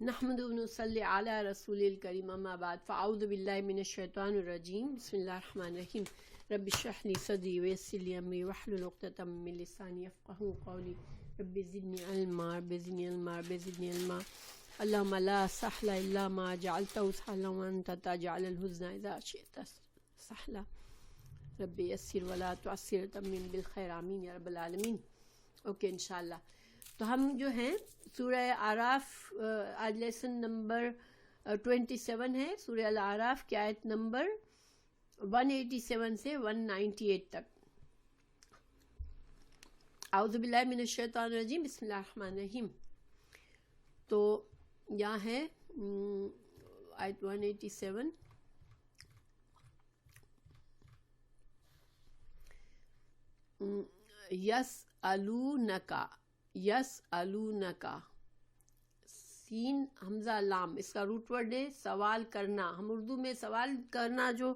نحمد و نصلی علی رسول الکریم اما بعد فاعوذ باللہ من الشیطان الرجیم بسم اللہ الرحمن الرحیم رب اشرح لی صدری ویسر لی امری واحلل عقدۃ من لسانی یفقہوا قولی رب زدنی علما رب زدنی علما رب زدنی علما اللہم لا سہل الا ما جعلتہ سہلا وانت تجعل الحزن اذا شئت سہلا رب یسر ولا تعسر تمم بالخیر آمین یا رب العالمین۔ اوکے انشاءاللہ، تو ہم جو ہیں سورہ اعراف، آج لیسن نمبر 27 ہے، سورہ الاعراف کی آیت نمبر 187 سے 198 تک۔ اعوذ باللہ من الشیطان الرجیم بسم اللہ الرحمن الرحیم۔ تو یہاں ہے آیت 187، یسألونکا، یسألونکا، سین حمزہ لام، اس کا روٹ ورڈ ہے سوال کرنا۔ ہم اردو میں سوال کرنا جو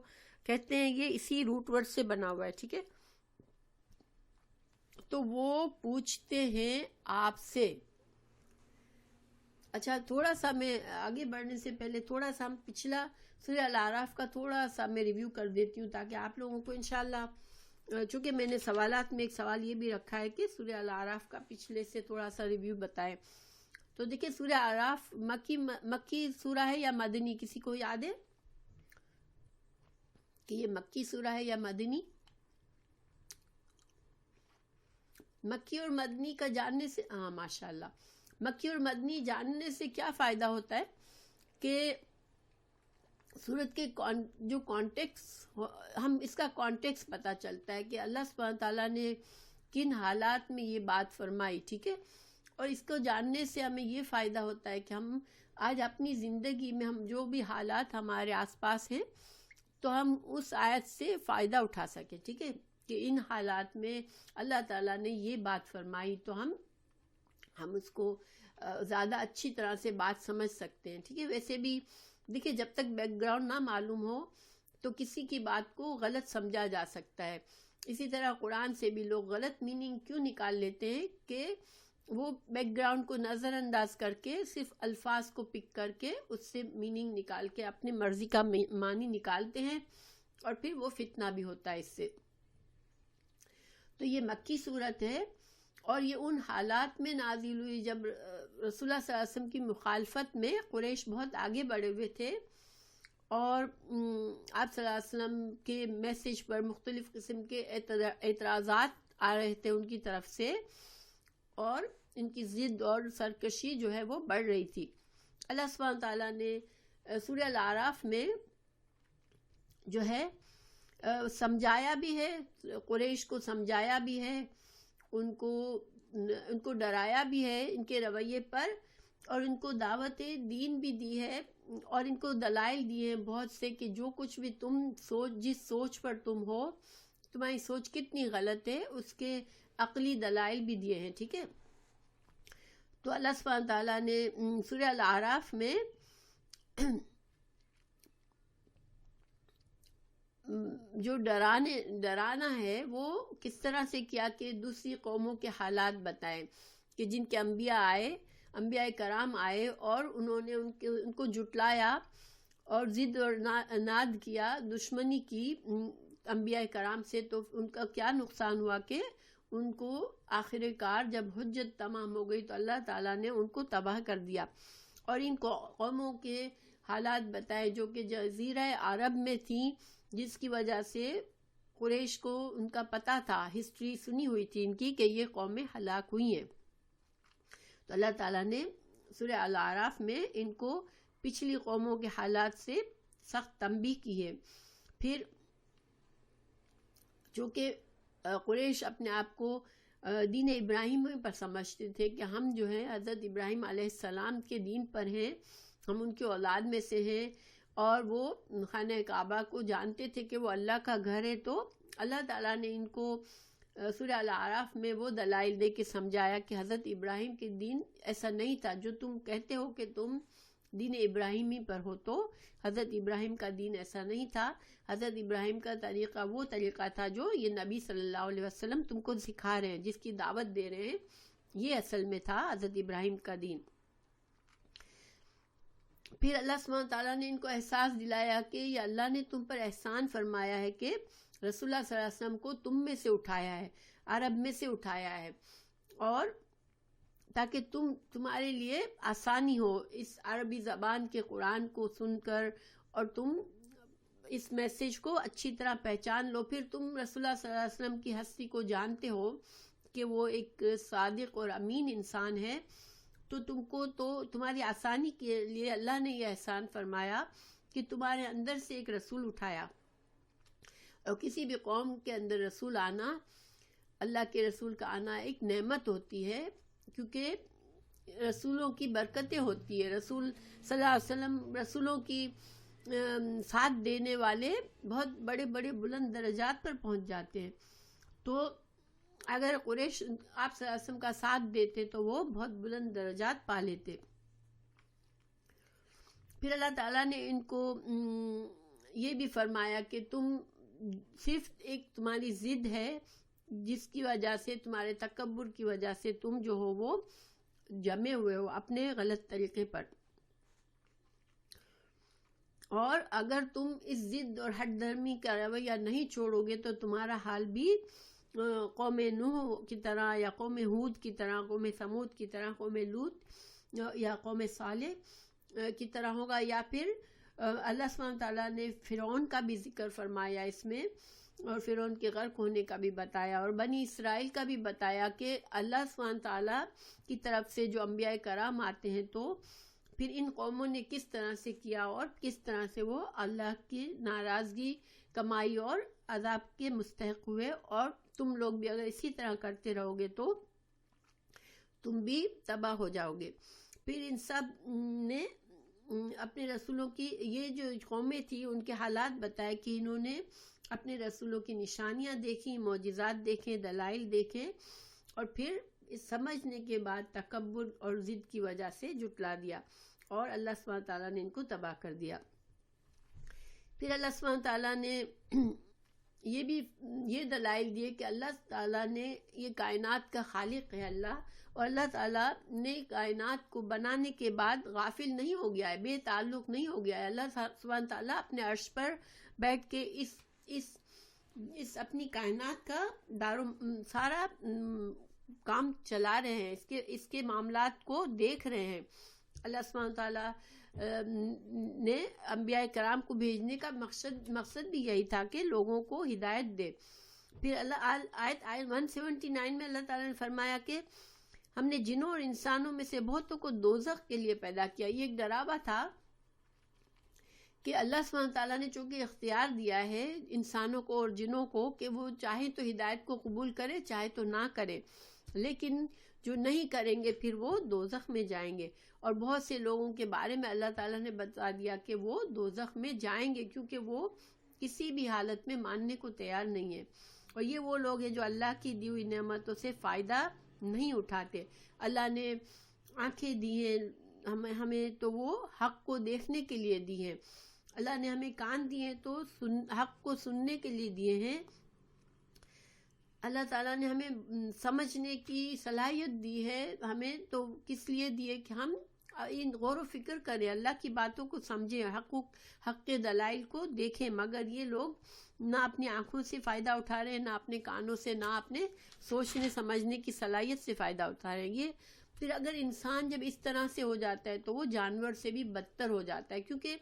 کہتے ہیں یہ اسی روٹ ورڈ سے بنا ہوا ہے، ٹھیک ہے۔ تو وہ پوچھتے ہیں آپ سے۔ اچھا، تھوڑا سا میں آگے بڑھنے سے پہلے تھوڑا سا ہم پچھلا سورہ الاعراف کا تھوڑا سا میں ریویو کر دیتی ہوں، تاکہ آپ لوگوں کو انشاءاللہ، چونکہ میں نے سوالات میں ایک سوال یہ بھی رکھا ہے کہ سورہ الاعراف کا پچھلے سے تھوڑا سا ریویو بتائیں۔ تو دیکھیں، سورہ اعراف مکی سورہ ہے یا مدنی؟ کسی کو یاد ہے کہ یہ مکی سورہ ہے یا مدنی؟ مکی اور مدنی کا جاننے سے، ہاں ماشاءاللہ، مکی اور مدنی جاننے سے کیا فائدہ ہوتا ہے کہ سورت کے جو کانٹیکس، ہم اس کا کانٹیکس پتہ چلتا ہے کہ اللہ سبحانہ تعالیٰ نے کن حالات میں یہ بات فرمائی، ٹھیک ہے۔ اور اس کو جاننے سے ہمیں یہ فائدہ ہوتا ہے کہ ہم آج اپنی زندگی میں ہم جو بھی حالات ہمارے آس پاس ہیں تو ہم اس آیت سے فائدہ اٹھا سکیں، ٹھیک ہے، کہ ان حالات میں اللہ تعالیٰ نے یہ بات فرمائی، تو ہم اس کو زیادہ اچھی طرح سے بات سمجھ سکتے ہیں، ٹھیک ہے۔ ویسے بھی دیکھیں، جب تک بیک گراؤنڈ نہ معلوم ہو تو کسی کی بات کو غلط سمجھا جا سکتا ہے۔ اسی طرح قرآن سے بھی لوگ غلط میننگ کیوں نکال لیتے ہیں کہ وہ بیک گراؤنڈ کو نظر انداز کر کے صرف الفاظ کو پک کر کے اس سے میننگ نکال کے اپنی مرضی کا معنی نکالتے ہیں، اور پھر وہ فتنہ بھی ہوتا ہے اس سے۔ تو یہ مکی صورت ہے، اور یہ ان حالات میں نازل ہوئی جب رسول اللہ صلی اللہ علیہ وسلم کی مخالفت میں قریش بہت آگے بڑھے ہوئے تھے، اور آپ صلی اللہ علیہ وسلم کے میسج پر مختلف قسم کے اعتراضات آ رہے تھے ان کی طرف سے، اور ان کی ضد اور سرکشی جو ہے وہ بڑھ رہی تھی۔ اللہ سبحانہ تعالیٰ نے سورہ الاعراف میں جو ہے سمجھایا بھی ہے، قریش کو سمجھایا بھی ہے، ان کو ڈرایا بھی ہے ان کے رویے پر، اور ان کو دعوت دین بھی دی ہے، اور ان کو دلائل دیے ہیں بہت سے کہ جو کچھ بھی تم جس سوچ پر تم ہو، تمہاری سوچ کتنی غلط ہے، اس کے عقلی دلائل بھی دیے ہیں، ٹھیک ہے۔ تو اللہ سبحانہ تعالیٰ نے سورہ الاعراف میں جو ڈرانا ہے وہ کس طرح سے کیا کہ دوسری قوموں کے حالات بتائیں کہ جن کے انبیاء کرام آئے، اور انہوں نے ان کو جھٹلایا اور ضد اور ناد کیا، دشمنی کی انبیاء کرام سے، تو ان کا کیا نقصان ہوا کہ ان کو آخر کار جب حجت تمام ہو گئی تو اللہ تعالیٰ نے ان کو تباہ کر دیا، اور ان قوموں کے حالات بتائے جو کہ جزیرہ عرب میں تھیں، جس کی وجہ سے قریش کو ان کا پتہ تھا، ہسٹری سنی ہوئی تھی ان کی کہ یہ قومیں ہلاک ہوئی ہیں۔ تو اللہ تعالیٰ نے سورہ الاعراف میں ان کو پچھلی قوموں کے حالات سے سخت تنبیہ کی ہے۔ پھر چونکہ قریش اپنے آپ کو دین ابراہیم پر سمجھتے تھے کہ ہم جو ہیں حضرت ابراہیم علیہ السلام کے دین پر ہیں، ہم ان کی اولاد میں سے ہیں، اور وہ خانہ کعبہ کو جانتے تھے کہ وہ اللہ کا گھر ہے، تو اللہ تعالیٰ نے ان کو سورہ الاعراف میں وہ دلائل دے کے سمجھایا کہ حضرت ابراہیم کے دین ایسا نہیں تھا جو تم کہتے ہو کہ تم دین ابراہیمی پر ہو، تو حضرت ابراہیم کا دین ایسا نہیں تھا۔ حضرت ابراہیم کا طریقہ وہ طریقہ تھا جو یہ نبی صلی اللہ علیہ وسلم تم کو سکھا رہے ہیں، جس کی دعوت دے رہے ہیں، یہ اصل میں تھا حضرت ابراہیم کا دین۔ پھر اللہ سبحانہ تعالیٰ نے ان کو احساس دلایا کہ یہ اللہ نے تم پر احسان فرمایا ہے کہ رسول اللہ صلی اللہ علیہ وسلم کو تم میں سے اٹھایا ہے، عرب میں سے اٹھایا ہے، اور تاکہ تمہارے لیے آسانی ہو اس عربی زبان کے قرآن کو سن کر، اور تم اس میسیج کو اچھی طرح پہچان لو. پھر تم رسول اللہ صلی اللہ علیہ وسلم کی ہستی کو جانتے ہو کہ وہ ایک صادق اور امین انسان ہے، تو تم کو تو تمہاری آسانی کے لیے اللہ نے یہ احسان فرمایا کہ تمہارے اندر سے ایک رسول اٹھایا. اور کسی بھی قوم کے اندر رسول آنا، اللہ کے رسول کا آنا ایک نعمت ہوتی ہے، کیونکہ رسولوں کی برکتیں ہوتی ہے. رسول صلی اللہ علیہ وسلم رسولوں کی ساتھ دینے والے بہت بڑے بڑے بلند درجات پر پہنچ جاتے ہیں. تو اگر قریش آپ صلی اللہ علیہ وسلم کا ساتھ دیتے تو وہ بہت بلند درجات پا لیتے. پھر اللہ تعالیٰ نے ان کو یہ بھی فرمایا کہ تم صرف ایک تمہاری ضد ہے جس کی وجہ سے، تمہارے تکبر کی وجہ سے تم جو ہو وہ جمے ہوئے ہو اپنے غلط طریقے پر. اور اگر تم اس ضد اور ہٹ درمی کا رویہ نہیں چھوڑو گے تو تمہارا حال بھی قوم نوح کی طرح، یا قوم ہود کی طرح، قوم سمود کی طرح، قوم لوط یا قوم صالح کی طرح ہوگا. یا پھر اللہ سبحانہ تعالیٰ نے فرعون کا بھی ذکر فرمایا اس میں، اور فرعون کے غرق ہونے کا بھی بتایا، اور بنی اسرائیل کا بھی بتایا کہ اللہ سبحانہ تعالیٰ کی طرف سے جو انبیاء کرام آتے ہیں تو پھر ان قوموں نے کس طرح سے کیا اور کس طرح سے وہ اللہ کی ناراضگی کمائی اور عذاب کے مستحق ہوئے. اور تم لوگ بھی اگر اسی طرح کرتے رہو گے تو تم بھی تباہ ہو جاؤ گے. پھر ان سب نے اپنے رسولوں کی، یہ جو قومیں تھی ان کے حالات بتائے کہ انہوں نے اپنے رسولوں کی نشانیاں دیکھی، معجزات دیکھیں، دلائل دیکھیں، اور پھر اس سمجھنے کے بعد تکبر اور ضد کی وجہ سے جھٹلا دیا، اور اللہ سبحانہ تعالیٰ نے ان کو تباہ کر دیا. پھر اللہ سبحانہ تعالیٰ نے یہ دلائل دیے کہ اللہ تعالیٰ نے یہ کائنات کا خالق ہے اللہ، اور اللہ تعالیٰ نے کائنات کو بنانے کے بعد غافل نہیں ہو گیا ہے، بے تعلق نہیں ہو گیا ہے. اللہ سبحانہ تعالیٰ اپنے عرش پر بیٹھ کے اس اپنی کائنات کا سارا کام چلا رہے ہیں، اس کے معاملات کو دیکھ رہے ہیں. اللہ سبحانہ تعالیٰ نے انبیاء کرام کو بھیجنے کا مقصد بھی یہی تھا کہ لوگوں کو ہدایت دے. پھر آیت 179 میں اللہ تعالیٰ نے فرمایا کہ ہم نے جنوں اور انسانوں میں سے بہتوں کو دوزخ کے لیے پیدا کیا. یہ ایک ڈراوا تھا کہ اللہ سبحانہ تعالیٰ نے چونکہ اختیار دیا ہے انسانوں کو اور جنوں کو کہ وہ چاہے تو ہدایت کو قبول کرے چاہے تو نہ کرے، لیکن جو نہیں کریں گے پھر وہ دوزخ میں جائیں گے. اور بہت سے لوگوں کے بارے میں اللہ تعالیٰ نے بتا دیا کہ وہ دوزخ میں جائیں گے کیونکہ وہ کسی بھی حالت میں ماننے کو تیار نہیں ہے. اور یہ وہ لوگ ہیں جو اللہ کی دی ہوئی نعمتوں سے فائدہ نہیں اٹھاتے. اللہ نے آنکھیں دی ہیں ہمیں تو وہ حق کو دیکھنے کے لیے دی ہیں. اللہ نے ہمیں کان دیے ہیں تو حق کو سننے کے لیے دیے ہیں. اللہ تعالیٰ نے ہمیں سمجھنے کی صلاحیت دی ہے، ہمیں تو کس لیے دی ہے کہ ہم ان غور و فکر کریں، اللہ کی باتوں کو سمجھیں، حق کے دلائل کو دیکھیں. مگر یہ لوگ نہ اپنی آنکھوں سے فائدہ اٹھا رہے ہیں، نہ اپنے کانوں سے، نہ اپنے سوچنے سمجھنے کی صلاحیت سے فائدہ اٹھا رہے ہیں. پھر اگر انسان جب اس طرح سے ہو جاتا ہے تو وہ جانور سے بھی بدتر ہو جاتا ہے، کیونکہ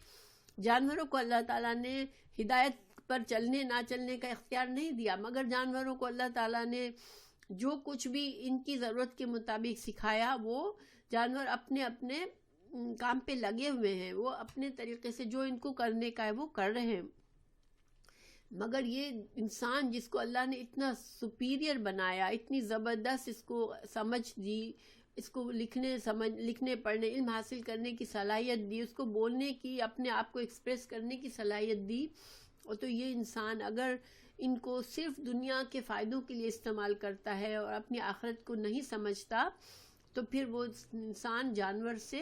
جانوروں کو اللہ تعالیٰ نے ہدایت پر چلنے نہ چلنے کا اختیار نہیں دیا، مگر جانوروں کو اللہ تعالیٰ نے جو کچھ بھی ان کی ضرورت کے مطابق سکھایا وہ جانور اپنے اپنے کام پہ لگے ہوئے ہیں، وہ اپنے طریقے سے جو ان کو کرنے کا ہے وہ کر رہے ہیں. مگر یہ انسان جس کو اللہ نے اتنا سپیریئر بنایا، اتنی زبردست اس کو سمجھ دی، اس کو لکھنے پڑھنے علم حاصل کرنے کی صلاحیت دی، اس کو بولنے کی، اپنے آپ کو ایکسپریس کرنے کی صلاحیت دی، اور تو یہ انسان اگر ان کو صرف دنیا کے فائدوں کے لیے استعمال کرتا ہے اور اپنی آخرت کو نہیں سمجھتا تو پھر وہ انسان جانور سے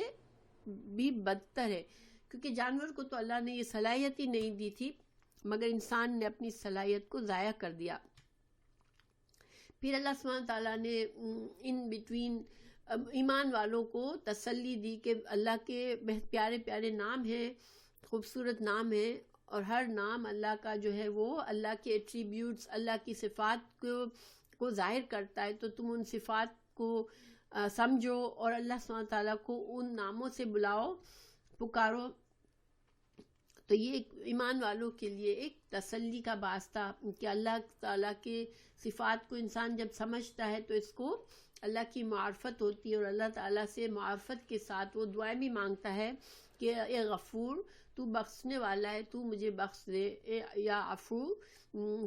بھی بدتر ہے. کیونکہ جانور کو تو اللہ نے یہ صلاحیت ہی نہیں دی تھی، مگر انسان نے اپنی صلاحیت کو ضائع کر دیا. پھر اللہ سبحانہ تعالیٰ نے ان بٹوین ایمان والوں کو تسلی دی کہ اللہ کے پیارے پیارے نام ہیں، خوبصورت نام ہیں، اور ہر نام اللہ کا جو ہے وہ اللہ کے ایٹریبیوٹس، اللہ کی صفات کو ظاہر کرتا ہے، تو تم ان صفات کو سمجھو اور اللہ سبحانہ تعالیٰ کو ان ناموں سے بلاؤ، پکارو. تو یہ ایمان والوں کے لیے ایک تسلی کا باعث تھا کہ اللہ تعالیٰ کے صفات کو انسان جب سمجھتا ہے تو اس کو اللہ کی معرفت ہوتی ہے، اور اللہ تعالیٰ سے معرفت کے ساتھ وہ دعائیں بھی مانگتا ہے کہ اے غفور، تو بخشنے والا ہے، تو مجھے بخش دے. یا عفو،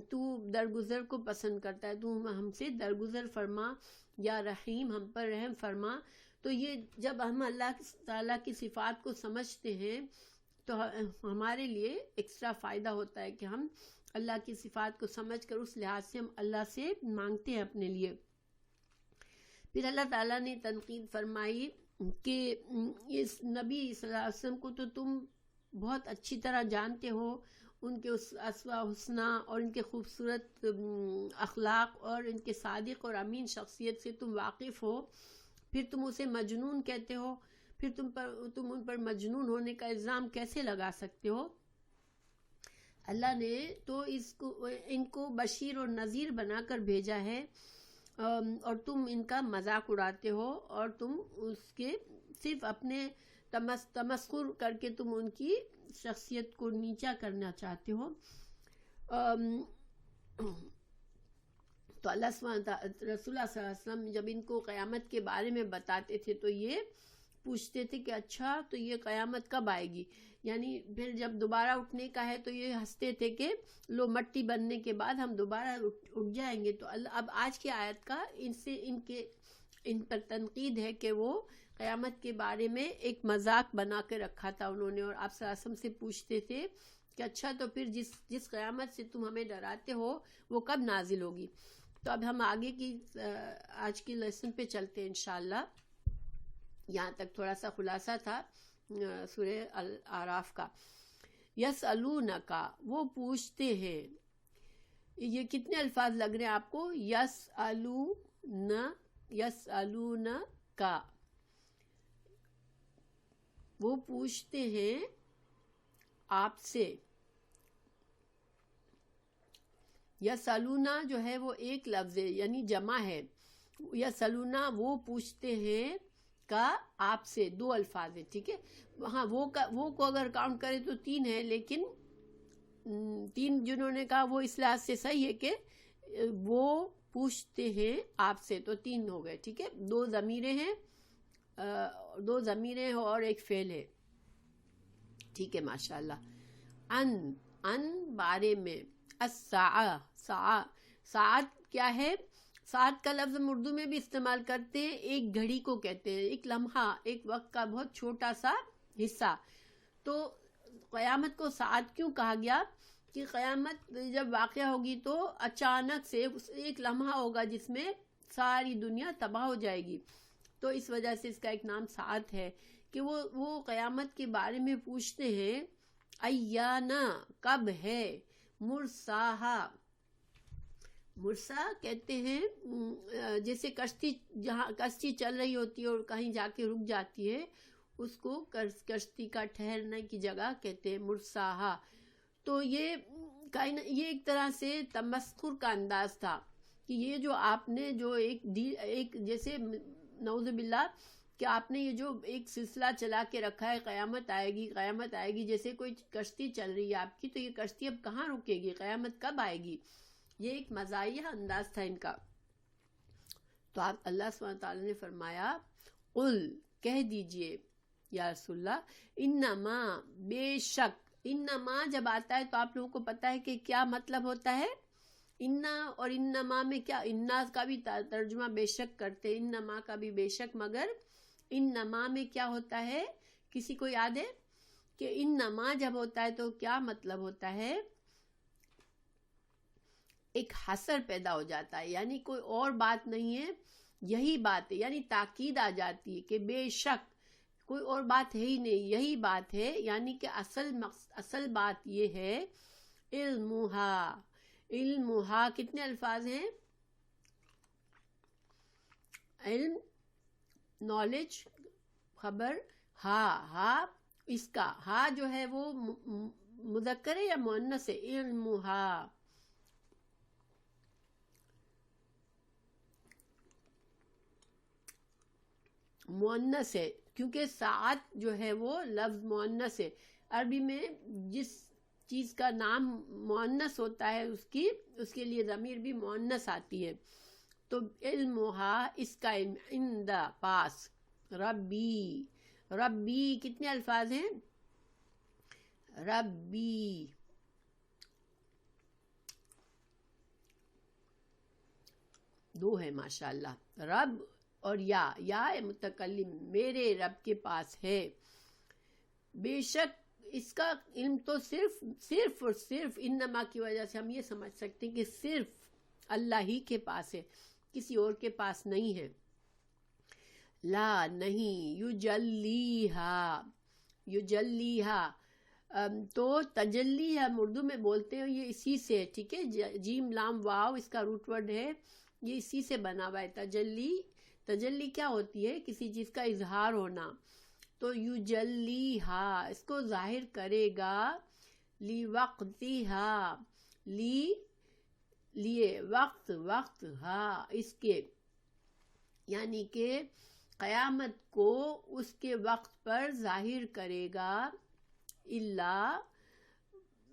تو درگزر کو پسند کرتا ہے، تو ہم سے درگزر فرما. یا رحیم، ہم پر رحم فرما. تو یہ جب ہم اللہ تعالیٰ کی صفات کو سمجھتے ہیں تو ہمارے لیے ایکسٹرا فائدہ ہوتا ہے کہ ہم اللہ کی صفات کو سمجھ کر اس لحاظ سے ہم اللہ سے مانگتے ہیں اپنے لیے. پھر اللہ تعالیٰ نے تنقید فرمائی کہ اس نبی صلی اللہ علیہ وسلم کو تو تم بہت اچھی طرح جانتے ہو، ان کے اس اسوا حسنہ اور ان کے خوبصورت اخلاق اور ان کے صادق اور امین شخصیت سے تم واقف ہو، پھر تم اسے مجنون کہتے ہو، پھر تم ان پر مجنون ہونے کا الزام کیسے لگا سکتے ہو؟ اللہ نے تو ان کو بشیر اور نذیر بنا کر بھیجا ہے، اور تم ان کا مذاق اڑاتے ہو، اور تم اس کے صرف اپنے تمسخر کر کے تم ان کی شخصیت کو نیچا کرنا چاہتے ہو. تو اللہ رسول اللہ صلی اللہ علیہ وسلم جب ان کو قیامت کے بارے میں بتاتے تھے تو یہ پوچھتے تھے کہ اچھا تو یہ قیامت کب آئے گی، یعنی پھر جب دوبارہ اٹھنے کا ہے تو یہ ہنستے تھے کہ لو مٹی بننے کے بعد ہم دوبارہ اٹھ جائیں گے. تو اب آج کی آیت کا ان پر تنقید ہے کہ وہ قیامت کے بارے میں ایک مذاق بنا کے رکھا تھا انہوں نے، اور آپ صلی اللہ علیہ وسلم سے پوچھتے تھے کہ اچھا تو پھر جس قیامت سے تم ہمیں ڈراتے ہو وہ کب نازل ہوگی. تو اب ہم آگے کی آج کی لیسن پہ چلتے ہیں انشاءاللہ. یہاں تک تھوڑا سا خلاصہ تھا سورہ الاعراف کا. یسألونک، وہ پوچھتے ہیں. یہ کتنے الفاظ لگ رہے ہیں آپ کو؟ یسألونک، وہ پوچھتے ہیں آپ سے. یسألونا جو ہے وہ ایک لفظ ہے، یعنی جمع ہے. یسألونا، وہ پوچھتے ہیں کا آپ سے، دو الفاظ ہیں، ٹھیک ہے. ہاں وہ کو اگر کاؤنٹ کرے تو تین ہے، لیکن تین جنہوں نے کہا وہ اس لحاظ سے صحیح ہے کہ وہ پوچھتے ہیں آپ سے، تو تین ہو گئے، ٹھیک ہے. دو ضمیریں ہیں اور ایک فعل ہے، ٹھیک ہے ماشاءاللہ. ان بارے میں. ساعت کیا ہے؟ ساعت کا لفظ ہم اردو میں بھی استعمال کرتے ہیں، ایک گھڑی کو کہتے ہیں، ایک لمحہ، ایک وقت کا بہت چھوٹا سا حصہ. تو قیامت کو ساعت کیوں کہا گیا؟ کہ قیامت جب واقع ہوگی تو اچانک سے ایک لمحہ ہوگا جس میں ساری دنیا تباہ ہو جائے گی، تو اس وجہ سے اس کا ایک نام ساعت ہے. کہ وہ قیامت کے بارے میں پوچھتے ہیں ایانا، کب ہے، مرساہا. مرسا کہتے ہیں جیسے جہاں کشتی چل رہی ہوتی ہے اور کہیں جا کے رک جاتی ہے، اس کو کشتی کا ٹھہرنے کی جگہ کہتے ہیں مرساہا. تو یہ ایک طرح سے تمسخر کا انداز تھا کہ یہ جو آپ نے جو ایک جیسے نعوذ باللہ کہ آپ نے یہ جو ایک سلسلہ چلا کے رکھا ہے، قیامت آئے گی، جیسے کوئی کشتی چل رہی ہے آپ کی، تو یہ کشتی اب کہاں رکے گی، قیامت کب آئے گی. یہ ایک مزاحیہ انداز تھا ان کا. تو آپ اللہ سبحانہ تعالیٰ نے فرمایا قل، کہہ دیجئے یا رسول اللہ، انما، بے شک. انما جب آتا ہے تو آپ لوگوں کو پتا ہے کہ کیا مطلب ہوتا ہے. انا اور انما میں کیا، انا کا بھی ترجمہ بے شک کرتے، انما کا بھی بے شک، مگر انما میں کیا ہوتا ہے، کسی کو یاد ہے کہ انما جب ہوتا ہے تو کیا مطلب ہوتا ہے؟ ایک حصر پیدا ہو جاتا ہے، یعنی کوئی اور بات نہیں ہے، یہی بات ہے، یعنی تاکید آ جاتی ہے کہ بے شک کوئی اور بات ہے ہی نہیں، یہی بات ہے. یعنی کہ اصل بات یہ ہے علمہا کتنے الفاظ ہیں؟ نالج خبر ہا اس کا ہا جو ہے وہ مذکر ہے یا مؤنث ہے؟ علمہا مؤنث ہے، کیونکہ ساعت جو ہے وہ لفظ مؤنث ہے. عربی میں جس چیز کا نام مؤنث ہوتا ہے اس کے لیے ضمیر بھی مؤنث آتی ہے. تو علمہا اس کا علم، عندہ پاس، ربی ربی کتنے الفاظ ہیں؟ ربی دو ہے ماشاءاللہ، رب اور یا متکلم، میرے رب کے پاس ہے. بے شک اس کا علم تو صرف اور صرف انما کی وجہ سے ہم یہ سمجھ سکتے ہیں کہ صرف اللہ ہی کے پاس ہے، کسی اور کے پاس نہیں ہے. لا نہیں، یجلیہا تو تجلی ہم اردو میں بولتے ہیں، یہ اسی سے، ٹھیک ہے، جیم لام واو اس کا روٹ ورڈ ہے، یہ اسی سے بنا ہوا ہے. تجلی کیا ہوتی ہے؟ کسی چیز کا اظہار ہونا. تو یجلیہا اس کو ظاہر کرے گا، لیوقتہا لیے وقت ہاں اس کے، یعنی کہ قیامت کو اس کے وقت پر ظاہر کرے گا. اللہ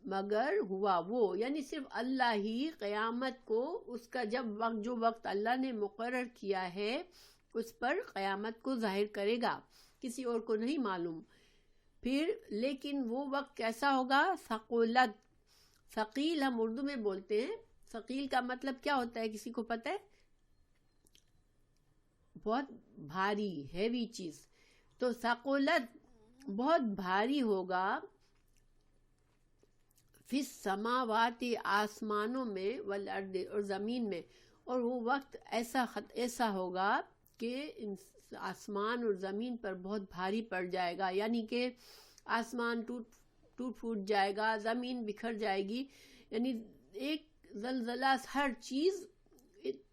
مگر ہوا وہ، یعنی صرف اللہ ہی قیامت کو اس کا جو وقت اللہ نے مقرر کیا ہے اس پر قیامت کو ظاہر کرے گا، کسی اور کو نہیں معلوم. پھر لیکن وہ وقت کیسا ہوگا؟ ثقلت، ثقیل ہم اردو میں بولتے ہیں. ثقیل کا مطلب کیا ہوتا ہے؟ کسی کو پتہ ہے؟ بہت بھاری، ہیوی چیز. تو ثقلت بہت بھاری ہوگا، فی السماوات آسمانوں میں، والارض اور زمین میں. اور وہ وقت ایسا ہوگا کہ آسمان اور زمین پر بہت بھاری پڑ جائے گا، یعنی کہ آسمان ٹوٹ پھوٹ جائے گا، زمین بکھر جائے گی، یعنی ایک زلزلہ، ہر چیز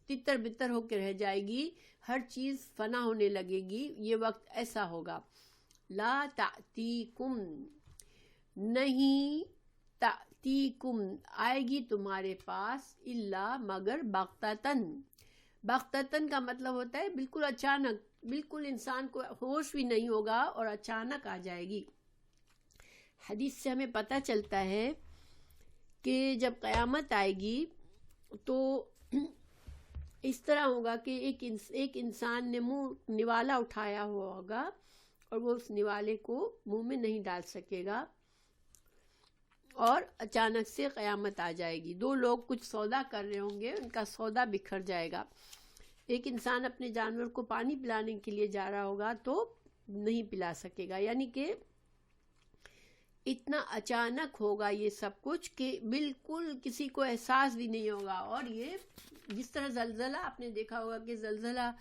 تتر بتر ہو کے رہ جائے گی، ہر چیز فنا ہونے لگے گی. یہ وقت ایسا ہوگا. لا تأتیکم نہیں، تأتیکم آئے گی تمہارے پاس، الا مگر بغتتن. بغتتن کا مطلب ہوتا ہے بالکل اچانک، بالکل انسان کو ہوش بھی نہیں ہوگا اور اچانک آ جائے گی. حدیث سے ہمیں پتہ چلتا ہے کہ جب قیامت آئے گی تو اس طرح ہوگا کہ ایک انسان نے نوالا اٹھایا ہوا ہوگا اور وہ اس نوالے کو منہ میں نہیں ڈال سکے گا، اور اچانک سے قیامت آ جائے گی. دو لوگ کچھ سودا کر رہے ہوں گے، ان کا سودا بکھر جائے گا. ایک انسان اپنے جانور کو پانی پلانے کے لیے جا رہا ہوگا تو نہیں پلا سکے گا، یعنی کہ اتنا اچانک ہوگا یہ سب کچھ کہ بالکل کسی کو احساس بھی نہیں ہوگا. اور یہ جس طرح زلزلہ آپ نے دیکھا ہوگا کہ زلزلہ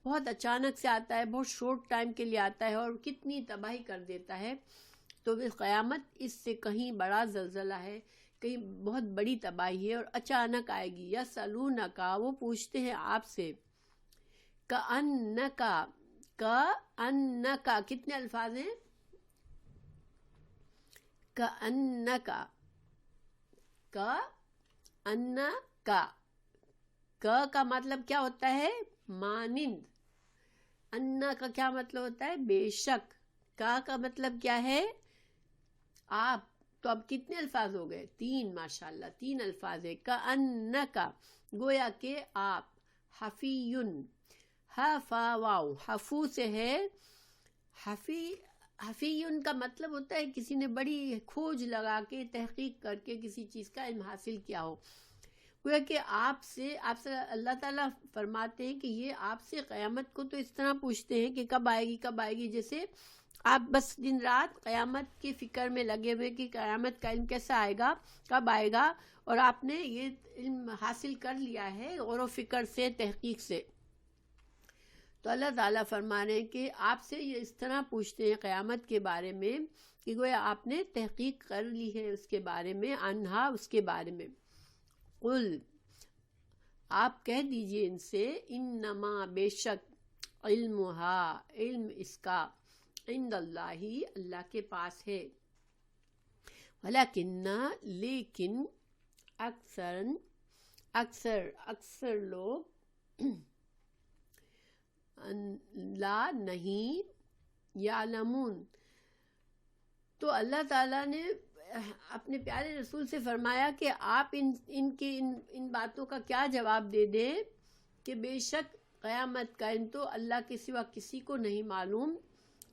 بہت اچانک سے آتا ہے، بہت شورٹ ٹائم کے لیے آتا ہے اور کتنی تباہی کر دیتا ہے. تو قیامت اس سے کہیں بڑا زلزلہ ہے، کہیں بہت بڑی تباہی ہے اور اچانک آئے گی. یسألونکا وہ پوچھتے ہیں آپ سے، کأنکا کتنے الفاظ ہیں؟ کأنکا کا مطلب کیا ہوتا ہے؟ مانند. انا کا کیا مطلب ہوتا ہے؟ بے شک. کا مطلب کیا ہے؟ آپ. تو اب کتنے الفاظ ہو گئے؟ 3. ماشاءاللہ 3 الفاظ ہے. کأنکا گویا کہ آپ. حفیٌ حفا واو حفو سے ہے. حفیٌ کا مطلب ہوتا ہے کسی نے بڑی کھوج لگا کے تحقیق کر کے کسی چیز کا علم حاصل کیا ہو. گویا کہ آپ سے اللہ تعالیٰ فرماتے ہیں کہ یہ آپ سے قیامت کو تو اس طرح پوچھتے ہیں کہ کب آئے گی، جیسے آپ بس دن رات قیامت کی فکر میں لگے ہوئے کہ قیامت کا علم کیسا آئے گا، کب آئے گا، اور آپ نے یہ علم حاصل کر لیا ہے غور و فکر سے، تحقیق سے. تو اللہ تعالیٰ فرما رہے ہیں کہ آپ سے یہ اس طرح پوچھتے ہیں قیامت کے بارے میں کہ گویا آپ نے تحقیق کر لی ہے اس کے بارے میں، انہا اس کے بارے میں. قل آپ کہہ دیجئے ان سے، انما بے شک، علمها، علم اس کا، عند اللہ، اللہ کے پاس ہے، ولیکن، لیکن، اکثر لوگ لا نہیں، یعلمون. تو اللہ تعالیٰ نے اپنے پیارے رسول سے فرمایا کہ آپ ان باتوں کا کیا جواب دے دیں کہ بے شک قیامت کا علم تو اللہ کے سوا کسی کو نہیں معلوم،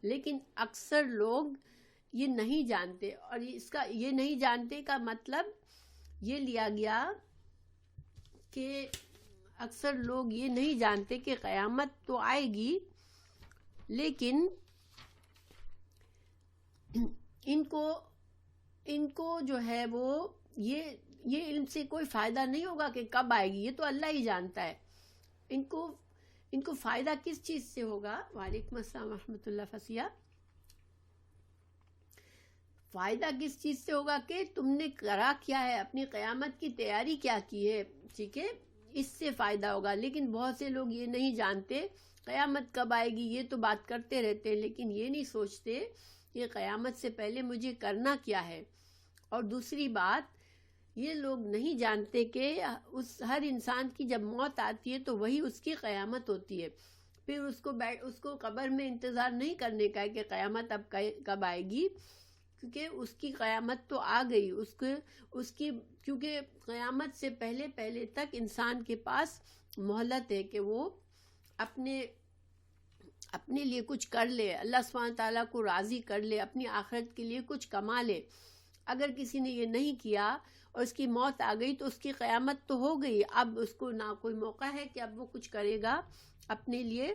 لیکن اکثر لوگ یہ نہیں جانتے. اور اس کا یہ نہیں جانتے کا مطلب یہ لیا گیا کہ اکثر لوگ یہ نہیں جانتے کہ قیامت تو آئے گی، لیکن ان کو جو ہے وہ یہ علم سے کوئی فائدہ نہیں ہوگا کہ کب آئے گی، یہ تو اللہ ہی جانتا ہے. ان کو فائدہ کس چیز سے ہوگا؟ وعلیکم السلام ورحمۃ اللہ. فصیح، فائدہ کس چیز سے ہوگا کہ تم نے کرا کیا ہے، اپنی قیامت کی تیاری کیا کی ہے، ٹھیک ہے، اس سے فائدہ ہوگا. لیکن بہت سے لوگ یہ نہیں جانتے قیامت کب آئے گی، یہ تو بات کرتے رہتے ہیں لیکن یہ نہیں سوچتے کہ قیامت سے پہلے مجھے کرنا کیا ہے. اور دوسری بات، یہ لوگ نہیں جانتے کہ ہر انسان کی جب موت آتی ہے تو وہی اس کی قیامت ہوتی ہے. پھر اس کو قبر میں انتظار نہیں کرنے کا ہے کہ قیامت اب کب آئے گی، کیونکہ اس کی قیامت تو آ گئی. کیونکہ قیامت سے پہلے تک انسان کے پاس مہلت ہے کہ وہ اپنے لیے کچھ کر لے، اللہ سبحانہ تعالیٰ کو راضی کر لے، اپنی آخرت کے لیے کچھ کما لے. اگر کسی نے یہ نہیں کیا اور اس کی موت آ گئی تو اس کی قیامت تو ہو گئی، اب اس کو نہ کوئی موقع ہے کہ اب وہ کچھ کرے گا اپنے لیے،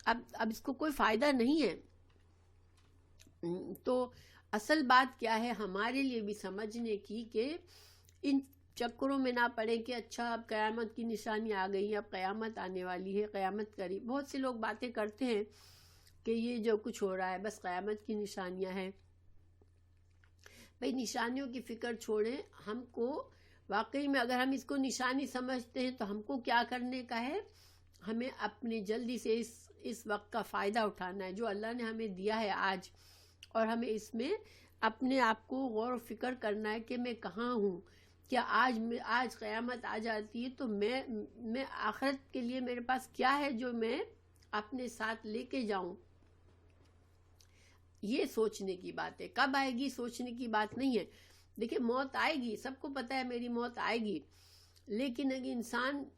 اب اس کو کوئی فائدہ نہیں ہے. تو اصل بات کیا ہے ہمارے لیے بھی سمجھنے کی کہ ان چکروں میں نہ پڑے کہ اچھا اب قیامت کی نشانی آ گئی، اب قیامت آنے والی ہے، قیامت قریب. بہت سے لوگ باتیں کرتے ہیں کہ یہ جو کچھ ہو رہا ہے بس قیامت کی نشانیاں ہیں. بھئی نشانیوں کی فکر چھوڑیں، ہم کو واقعی میں اگر ہم اس کو نشانی سمجھتے ہیں تو ہم کو کیا کرنے کا ہے؟ ہمیں اپنے جلدی سے اس وقت کا فائدہ اٹھانا ہے جو اللہ نے ہمیں دیا ہے آج، اور ہمیں اس میں اپنے آپ کو غور و فکر کرنا ہے کہ میں کہاں ہوں. کیا آج قیامت آ جاتی ہے تو میں آخرت کے لیے میرے پاس کیا ہے جو میں اپنے ساتھ لے کے جاؤں. یہ سوچنے کی بات ہے. کب آئے گی سوچنے کی بات نہیں ہے. دیکھیں موت آئے گی، سب کو پتہ ہے میری موت آئے گی، لیکن اگر انسان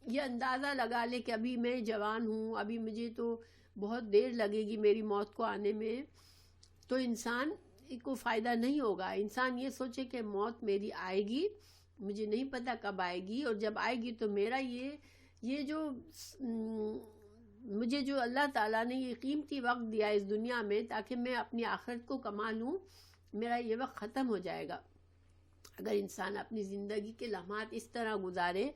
یہ اندازہ لگا لے کہ ابھی میں جوان ہوں، ابھی مجھے تو بہت دیر لگے گی میری موت کو آنے میں، تو انسان کو فائدہ نہیں ہوگا. انسان یہ سوچے کہ موت میری آئے گی، مجھے نہیں پتا کب آئے گی، اور جب آئے گی تو میرا یہ جو مجھے جو اللہ تعالیٰ نے یہ قیمتی وقت دیا اس دنیا میں تاکہ میں اپنی آخرت کو کما لوں، میرا یہ وقت ختم ہو جائے گا. اگر انسان اپنی زندگی کے لمحات اس طرح گزارے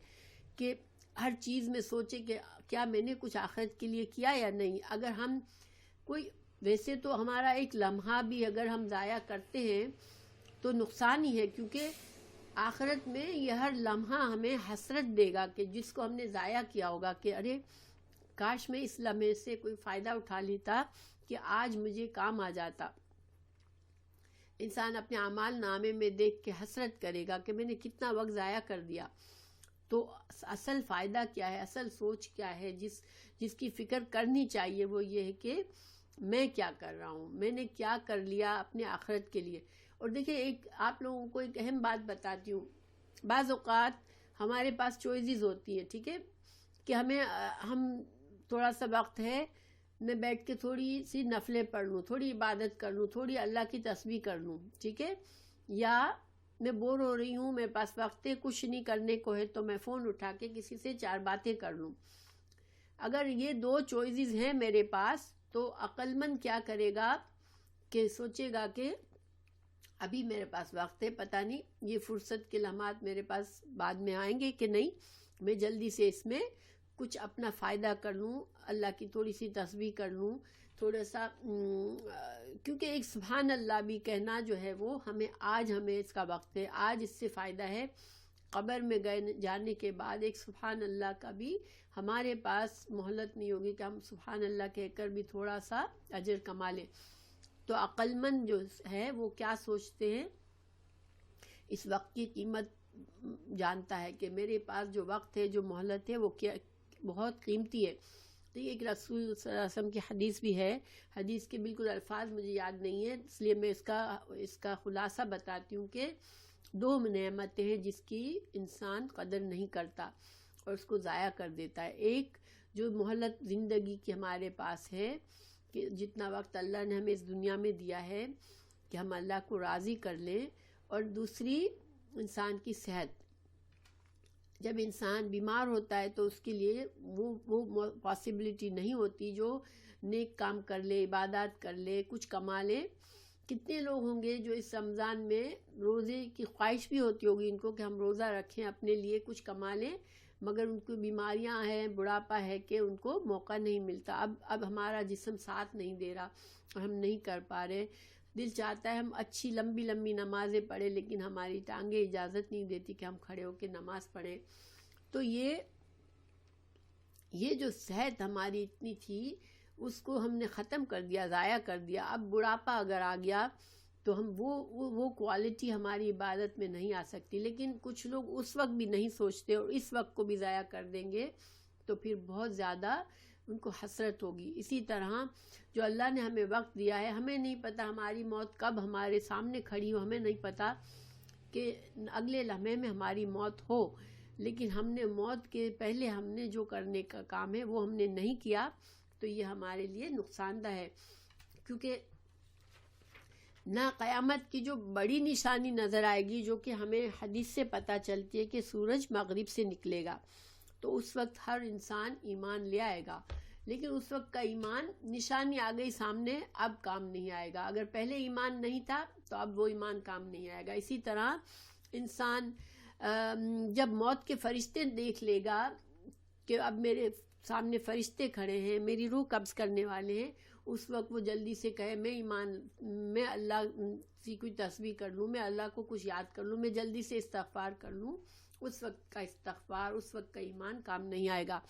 کہ ہر چیز میں سوچے کہ کیا میں نے کچھ آخرت کے لیے کیا یا نہیں. اگر ہم ویسے تو ہمارا ایک لمحہ بھی اگر ہم ضائع کرتے ہیں تو نقصان ہی ہے، کیونکہ آخرت میں یہ ہر لمحہ ہمیں حسرت دے گا کہ جس کو ہم نے ضائع کیا ہوگا کہ ارے کاش میں اس لمحے سے کوئی فائدہ اٹھا لیتا کہ آج مجھے کام آ جاتا. انسان اپنے اعمال نامے میں دیکھ کے حسرت کرے گا کہ میں نے کتنا وقت ضائع کر دیا. تو اصل فائدہ کیا ہے، اصل سوچ کیا ہے جس کی فکر کرنی چاہیے، وہ یہ ہے کہ میں کیا کر رہا ہوں، میں نے کیا کر لیا اپنے آخرت کے لیے. اور دیکھیں آپ لوگوں کو ایک اہم بات بتاتی ہوں. بعض اوقات ہمارے پاس چوائسز ہوتی ہے، ٹھیک ہے، کہ ہم تھوڑا سا وقت ہے، میں بیٹھ کے تھوڑی سی نفلیں پڑھ لوں، تھوڑی عبادت کر لوں، تھوڑی اللہ کی تسبیح کر لوں، ٹھیک ہے، یا میں بور ہو رہی ہوں، میرے پاس وقت ہے، کچھ نہیں کرنے کو ہے تو میں فون اٹھا کے کسی سے 4 باتیں کر لوں. اگر یہ 2 چوائسز ہیں میرے پاس تو عقل مند کیا کرے گا کہ سوچے گا کہ ابھی میرے پاس وقت ہے، پتہ نہیں یہ فرصت کے لمحات میرے پاس بعد میں آئیں گے کہ نہیں، میں جلدی سے اس میں کچھ اپنا فائدہ کر لوں، اللہ کی تھوڑی سی تسبیح کر لوں، تھوڑا سا، کیونکہ ایک سبحان اللہ بھی کہنا جو ہے وہ ہمیں اس کا وقت ہے، آج اس سے فائدہ ہے، قبر میں گئے جانے کے بعد ایک سبحان اللہ کا بھی ہمارے پاس مہلت نہیں ہوگی کہ ہم سبحان اللہ کہہ کر بھی تھوڑا سا اجر کما لیں. تو عقل مند جو ہے وہ کیا سوچتے ہیں، اس وقت کی قیمت جانتا ہے کہ میرے پاس جو وقت ہے، جو مہلت ہے، وہ کیا بہت قیمتی ہے. تو یہ ایک رسول صلی اللہ علیہ وسلم کی حدیث بھی ہے، حدیث کے بالکل الفاظ مجھے یاد نہیں ہے، اس لیے میں اس کا خلاصہ بتاتی ہوں کہ 2 نعمتیں ہیں جس کی انسان قدر نہیں کرتا اور اس کو ضائع کر دیتا ہے. ایک جو مہلت زندگی کی ہمارے پاس ہے کہ جتنا وقت اللہ نے ہمیں اس دنیا میں دیا ہے کہ ہم اللہ کو راضی کر لیں، اور دوسری انسان کی صحت. جب انسان بیمار ہوتا ہے تو اس کے لیے وہ پاسبلٹی نہیں ہوتی جو نیک کام کر لے، عبادات کر لے، کچھ کما لے. کتنے لوگ ہوں گے جو اس رمضان میں روزے کی خواہش بھی ہوتی ہوگی ان کو کہ ہم روزہ رکھیں، اپنے لیے کچھ کما لیں، مگر ان کو بیماریاں ہیں، بڑھاپا ہے کہ ان کو موقع نہیں ملتا. اب ہمارا جسم ساتھ نہیں دے رہا اور ہم نہیں کر پا رہے. دل چاہتا ہے ہم اچھی لمبی لمبی نمازیں پڑھیں، لیکن ہماری ٹانگیں اجازت نہیں دیتی کہ ہم کھڑے ہو کے نماز پڑھیں. تو یہ جو صحت ہماری اتنی تھی اس کو ہم نے ختم کر دیا، ضائع کر دیا. اب بڑھاپا اگر آ گیا تو ہم وہ کوالٹی ہماری عبادت میں نہیں آ سکتی. لیکن کچھ لوگ اس وقت بھی نہیں سوچتے اور اس وقت کو بھی ضائع کر دیں گے تو پھر بہت زیادہ ان کو حسرت ہوگی. اسی طرح جو اللہ نے ہمیں وقت دیا ہے، ہمیں نہیں پتہ ہماری موت کب ہمارے سامنے کھڑی ہو، ہمیں نہیں پتہ کہ اگلے لمحے میں ہماری موت ہو، لیکن ہم نے موت کے پہلے ہم نے جو کرنے کا کام ہے وہ ہم نے نہیں کیا تو یہ ہمارے لیے نقصان دہ ہے. کیونکہ نہ قیامت کی جو بڑی نشانی نظر آئے گی، جو کہ ہمیں حدیث سے پتہ چلتی ہے کہ سورج مغرب سے نکلے گا، تو اس وقت ہر انسان ایمان لے آئے گا. لیکن اس وقت کا ایمان، نشانی آ گئی سامنے، اب کام نہیں آئے گا. اگر پہلے ایمان نہیں تھا تو اب وہ ایمان کام نہیں آئے گا. اسی طرح انسان جب موت کے فرشتے دیکھ لے گا کہ اب میرے سامنے فرشتے کھڑے ہیں، میری روح قبض کرنے والے ہیں، اس وقت وہ جلدی سے کہے میں اللہ کی کوئی تسبیح کر لوں، میں اللہ کو کچھ یاد کر لوں، میں جلدی سے استغفار کر لوں. اس وقت کا استغفار، اس وقت کا ایمان کام نہیں آئے گا.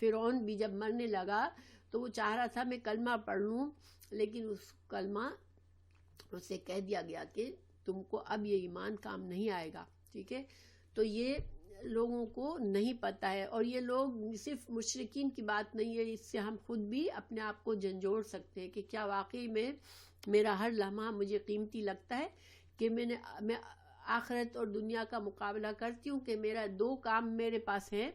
فرعون بھی جب مرنے لگا تو وہ چاہ رہا تھا میں کلمہ پڑھ لوں، لیکن اس کلمہ اسے کہہ دیا گیا کہ تم کو اب یہ ایمان کام نہیں آئے گا. ٹھیک ہے، تو یہ لوگوں کو نہیں پتہ ہے. اور یہ لوگ صرف مشرکین کی بات نہیں ہے، اس سے ہم خود بھی اپنے آپ کو جھنجھوڑ سکتے ہیں کہ کیا واقعی میں میرا ہر لمحہ مجھے قیمتی لگتا ہے کہ میں آخرت اور دنیا کا مقابلہ کرتی ہوں کہ میرا 2 کام میرے پاس ہیں،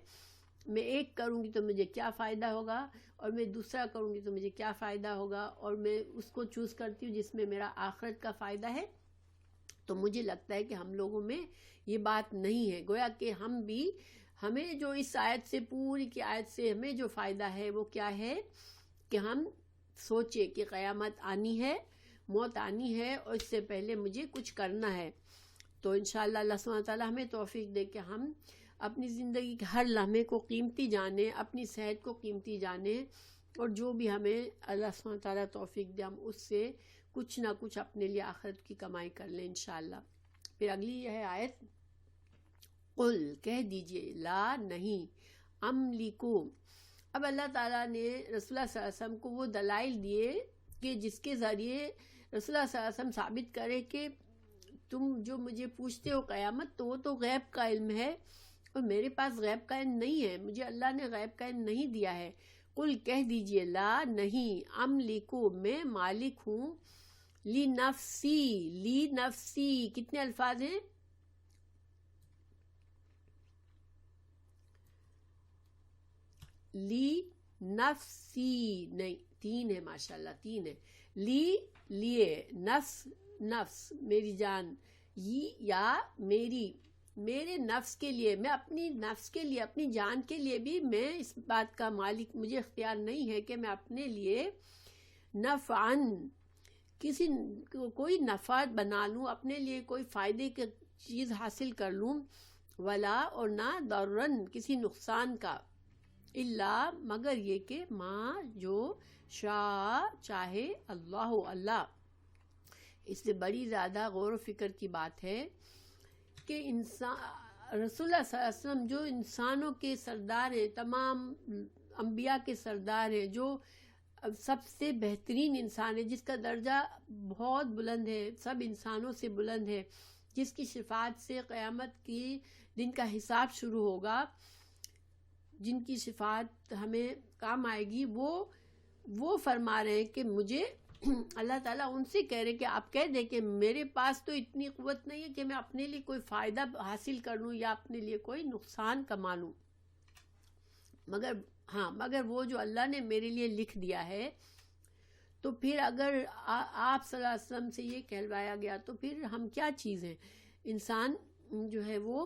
میں ایک کروں گی تو مجھے کیا فائدہ ہوگا اور میں دوسرا کروں گی تو مجھے کیا فائدہ ہوگا، اور میں اس کو چوز کرتی ہوں جس میں میرا آخرت کا فائدہ ہے. تو مجھے لگتا ہے کہ ہم لوگوں میں یہ بات نہیں ہے. گویا کہ ہمیں جو اس آیت سے، پوری کی آیت سے ہمیں جو فائدہ ہے وہ کیا ہے کہ ہم سوچے کہ قیامت آنی ہے، موت آنی ہے، اور اس سے پہلے مجھے کچھ کرنا ہے. تو انشاءاللہ اللہ سبحانہ وتعالی ہمیں توفیق دے کہ ہم اپنی زندگی کے ہر لمحے کو قیمتی جانیں، اپنی صحت کو قیمتی جانیں، اور جو بھی ہمیں اللہ سبحانہ وتعالی توفیق دے ہم اس سے کچھ نہ کچھ اپنے لیے آخرت کی کمائی کر لیں انشاءاللہ. پھر اگلی یہ ہے آیت، قل کہہ دیجئے، لا نہیں، املکو. اب اللہ تعالیٰ نے رسول اللہ صلی اللہ علیہ وسلم کو وہ دلائل دیے کہ جس کے ذریعے رسول اللہ صلی اللہ علیہ وسلم ثابت کرے کہ تم جو مجھے پوچھتے ہو قیامت، تو وہ تو غیب کا علم ہے اور میرے پاس غیب کا علم نہیں ہے، مجھے اللہ نے غیب کا علم نہیں دیا ہے. قل کہہ دیجئے، لا نہیں، املکو، میں مالک ہوں، لی نفسی. کتنے الفاظ ہیں؟ لی نفسی نہیں، 3 ہے، ماشاءاللہ 3 ہے. لیے، نفس میری جان، یا میرے نفس کے لیے، میں اپنی نفس کے لیے، اپنی جان کے لیے بھی میں اس بات کا مالک، مجھے اختیار نہیں ہے کہ میں اپنے لیے نفعن، کوئی نفع بنا لوں، اپنے لیے کوئی فائدے کی چیز حاصل کر لوں، ولا، اور نہ ضررن، کسی نقصان کا، الا، مگر یہ کہ ماں جو شاء، چاہے، اللہ. اس سے بڑی زیادہ غور و فکر کی بات ہے کہ انسان رسول اللہ صلی اللہ علیہ وسلم جو انسانوں کے سردار ہیں، تمام انبیاء کے سردار ہیں، جو سب سے بہترین انسان ہے، جس کا درجہ بہت بلند ہے، سب انسانوں سے بلند ہے، جس کی شفاعت سے قیامت کی دن کا حساب شروع ہوگا، جن کی شفاعت ہمیں کام آئے گی، وہ فرما رہے ہیں کہ مجھے اللہ تعالیٰ ان سے کہہ رہے کہ آپ کہہ دیں کہ میرے پاس تو اتنی قوت نہیں ہے کہ میں اپنے لیے کوئی فائدہ حاصل کر لوں یا اپنے لیے کوئی نقصان کما لوں، مگر وہ جو اللہ نے میرے لیے لکھ دیا ہے، تو پھر اگر آپ صلی اللہ علیہ وسلم سے یہ کہلوایا گیا تو پھر ہم کیا چیز ہیں؟ انسان جو ہے وہ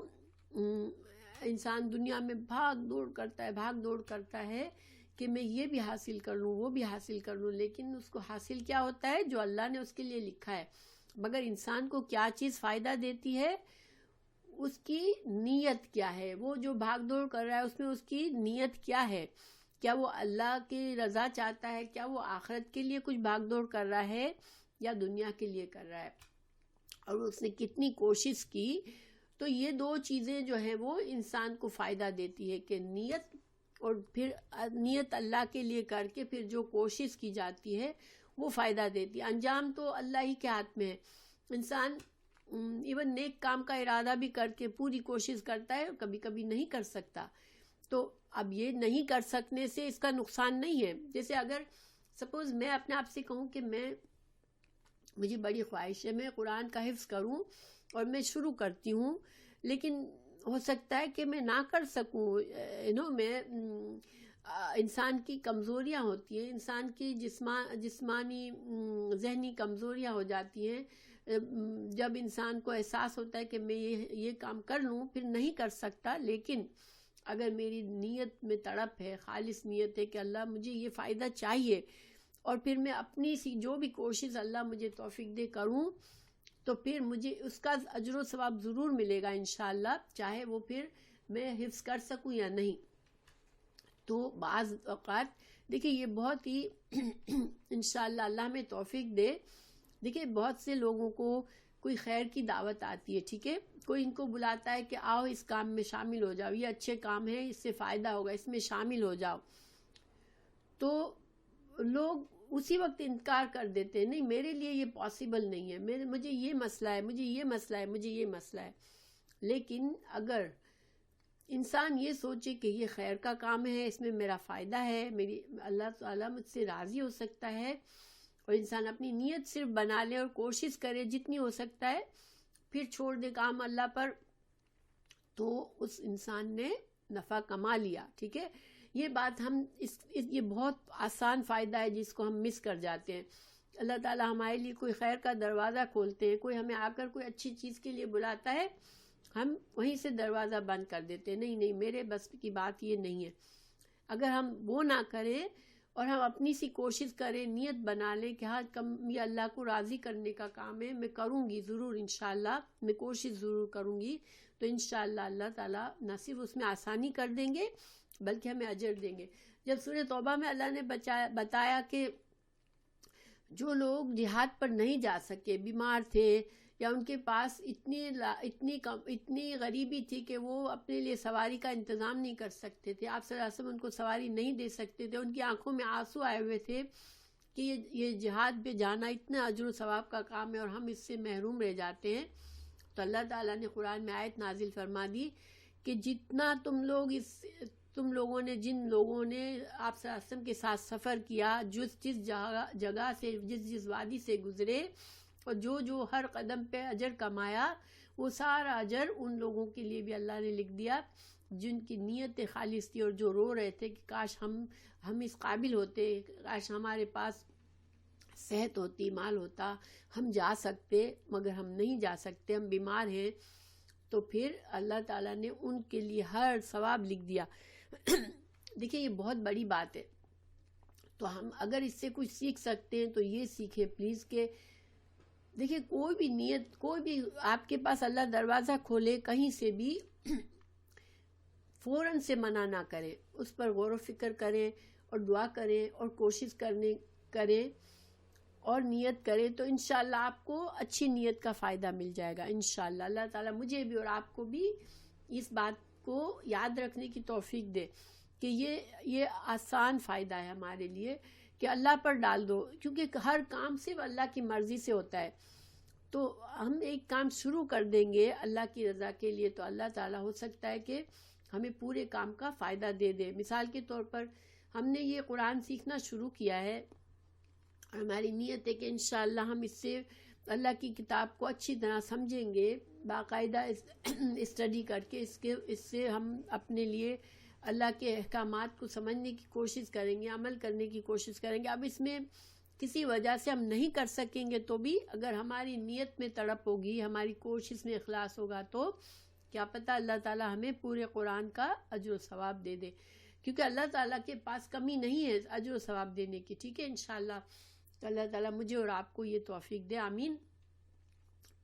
انسان دنیا میں بھاگ دوڑ کرتا ہے کہ میں یہ بھی حاصل کر لوں، وہ بھی حاصل کر لوں، لیکن اس کو حاصل کیا ہوتا ہے؟ جو اللہ نے اس کے لیے لکھا ہے۔ مگر انسان کو کیا چیز فائدہ دیتی ہے؟ اس کی نیت کیا ہے؟ وہ جو بھاگ دوڑ کر رہا ہے اس میں اس کی نیت کیا ہے؟ کیا وہ اللہ کی رضا چاہتا ہے؟ کیا وہ آخرت کے لیے کچھ بھاگ دوڑ کر رہا ہے یا دنیا کے لیے کر رہا ہے؟ اور اس نے کتنی کوشش کی؟ تو یہ دو چیزیں جو ہیں وہ انسان کو فائدہ دیتی ہے کہ نیت، اور پھر نیت اللہ کے لیے کر کے پھر جو کوشش کی جاتی ہے وہ فائدہ دیتی ہے۔ انجام تو اللہ ہی کے ہاتھ میں ہے۔ انسان ایون نیک کام کا ارادہ بھی کر کے پوری کوشش کرتا ہے، کبھی کبھی نہیں کر سکتا، تو اب یہ نہیں کر سکنے سے اس کا نقصان نہیں ہے۔ جیسے اگر سپوز میں اپنے آپ سے کہوں کہ مجھے بڑی خواہش ہے میں قرآن کا حفظ کروں اور میں شروع کرتی ہوں، لیکن ہو سکتا ہے کہ میں نہ کر سکوں، میں انسان کی کمزوریاں ہوتی ہیں، انسان کی جسمانی ذہنی کمزوریاں ہو جاتی ہیں۔ جب انسان کو احساس ہوتا ہے کہ میں یہ کام کر لوں، پھر نہیں کر سکتا، لیکن اگر میری نیت میں تڑپ ہے، خالص نیت ہے کہ اللہ مجھے یہ فائدہ چاہیے، اور پھر میں اپنی سی جو بھی کوشش اللہ مجھے توفیق دے کروں، تو پھر مجھے اس کا اجر و ثواب ضرور ملے گا انشاءاللہ، چاہے وہ پھر میں حفظ کر سکوں یا نہیں۔ تو بعض اوقات دیکھیں یہ بہت ہی انشاءاللہ اللہ میں توفیق دے، دیکھیں بہت سے لوگوں کو کوئی خیر کی دعوت آتی ہے، ٹھیک ہے، کوئی ان کو بلاتا ہے کہ آؤ اس کام میں شامل ہو جاؤ، یہ اچھے کام ہے، اس سے فائدہ ہوگا، اس میں شامل ہو جاؤ، تو لوگ اسی وقت انکار کر دیتے ہیں، نہیں میرے لیے یہ پاسبل نہیں ہے، مجھے یہ مسئلہ ہے، مجھے یہ مسئلہ ہے۔ لیکن اگر انسان یہ سوچے کہ یہ خیر کا کام ہے، اس میں میرا فائدہ ہے، میری اللہ تعالیٰ مجھ سے راضی ہو سکتا ہے، اور انسان اپنی نیت صرف بنا لے اور کوشش کرے جتنی ہو سکتا ہے، پھر چھوڑ دے کام اللہ پر، تو اس انسان نے نفع کما لیا، ٹھیک ہے۔ یہ بات یہ بہت آسان فائدہ ہے جس کو ہم مس کر جاتے ہیں۔ اللہ تعالیٰ ہمارے لیے کوئی خیر کا دروازہ کھولتے ہیں، کوئی ہمیں آ کر کوئی اچھی چیز کے لیے بلاتا ہے، ہم وہیں سے دروازہ بند کر دیتے ہیں، نہیں میرے بس کی بات یہ نہیں ہے۔ اگر ہم وہ نہ کریں اور ہم اپنی سی کوشش کریں، نیت بنا لیں کہ ہاں یہ اللہ کو راضی کرنے کا کام ہے، میں کروں گی ضرور انشاءاللہ، میں کوشش ضرور کروں گی، تو انشاءاللہ اللہ تعالیٰ نہ صرف اس میں آسانی کر دیں گے بلکہ ہمیں اجر دیں گے۔ جب سورہ توبہ میں اللہ نے بتایا کہ جو لوگ جہاد پر نہیں جا سکے، بیمار تھے یا ان کے پاس اتنی غریبی تھی کہ وہ اپنے لیے سواری کا انتظام نہیں کر سکتے تھے، آپ صلی اللہ علیہ وسلم ان کو سواری نہیں دے سکتے تھے، ان کی آنکھوں میں آنسو آئے ہوئے تھے کہ یہ جہاد پہ جانا اتنا اجر و ثواب کا کام ہے اور ہم اس سے محروم رہ جاتے ہیں، تو اللہ تعالیٰ نے قرآن میں آیت نازل فرما دی کہ جتنا جن لوگوں نے آپ صلی اللہ علیہ وسلم کے ساتھ سفر کیا، جس جگہ سے جس وادی سے گزرے، اور جو ہر قدم پہ اجر کمایا، وہ سارا اجر ان لوگوں کے لیے بھی اللہ نے لکھ دیا جن کی نیت خالص تھی اور جو رو رہے تھے کہ کاش ہم اس قابل ہوتے، کاش ہمارے پاس صحت ہوتی، مال ہوتا، ہم جا سکتے، مگر ہم نہیں جا سکتے، ہم بیمار ہیں، تو پھر اللہ تعالیٰ نے ان کے لیے ہر ثواب لکھ دیا۔ دیکھیں یہ بہت بڑی بات ہے، تو ہم اگر اس سے کچھ سیکھ سکتے ہیں تو یہ سیکھیں پلیز کہ دیکھیں کوئی بھی نیت، کوئی بھی آپ کے پاس اللہ دروازہ کھولے کہیں سے بھی، فوراً سے منع نہ کریں، اس پر غور و فکر کریں اور دعا کریں اور کوشش کریں اور نیت کریں، تو انشاءاللہ آپ کو اچھی نیت کا فائدہ مل جائے گا انشاءاللہ۔ اللہ تعالیٰ مجھے بھی اور آپ کو بھی اس بات کو یاد رکھنے کی توفیق دے کہ یہ آسان فائدہ ہے ہمارے لیے کہ اللہ پر ڈال دو، کیونکہ ہر کام صرف اللہ کی مرضی سے ہوتا ہے. تو ہم ایک کام شروع کر دیں گے اللہ کی رضا کے لیے تو اللہ تعالیٰ ہو سکتا ہے کہ ہمیں پورے کام کا فائدہ دے دے. مثال کے طور پر ہم نے یہ قرآن سیکھنا شروع کیا ہے، ہماری نیت ہے کہ انشاءاللہ ہم اس سے اللہ کی کتاب کو اچھی طرح سمجھیں گے، باقاعدہ اسٹڈی کر کے اس سے ہم اپنے لیے اللہ کے احکامات کو سمجھنے کی کوشش کریں گے، عمل کرنے کی کوشش کریں گے. اب اس میں کسی وجہ سے ہم نہیں کر سکیں گے تو بھی اگر ہماری نیت میں تڑپ ہوگی، ہماری کوشش میں اخلاص ہوگا تو کیا پتہ اللہ تعالیٰ ہمیں پورے قرآن کا اجر و ثواب دے دے، کیونکہ اللہ تعالیٰ کے پاس کمی نہیں ہے اجر و ثواب دینے کی. ٹھیک ہے انشاءاللہ. تو اللہ تعالیٰ مجھے اور آپ کو یہ توفیق دے، آمین.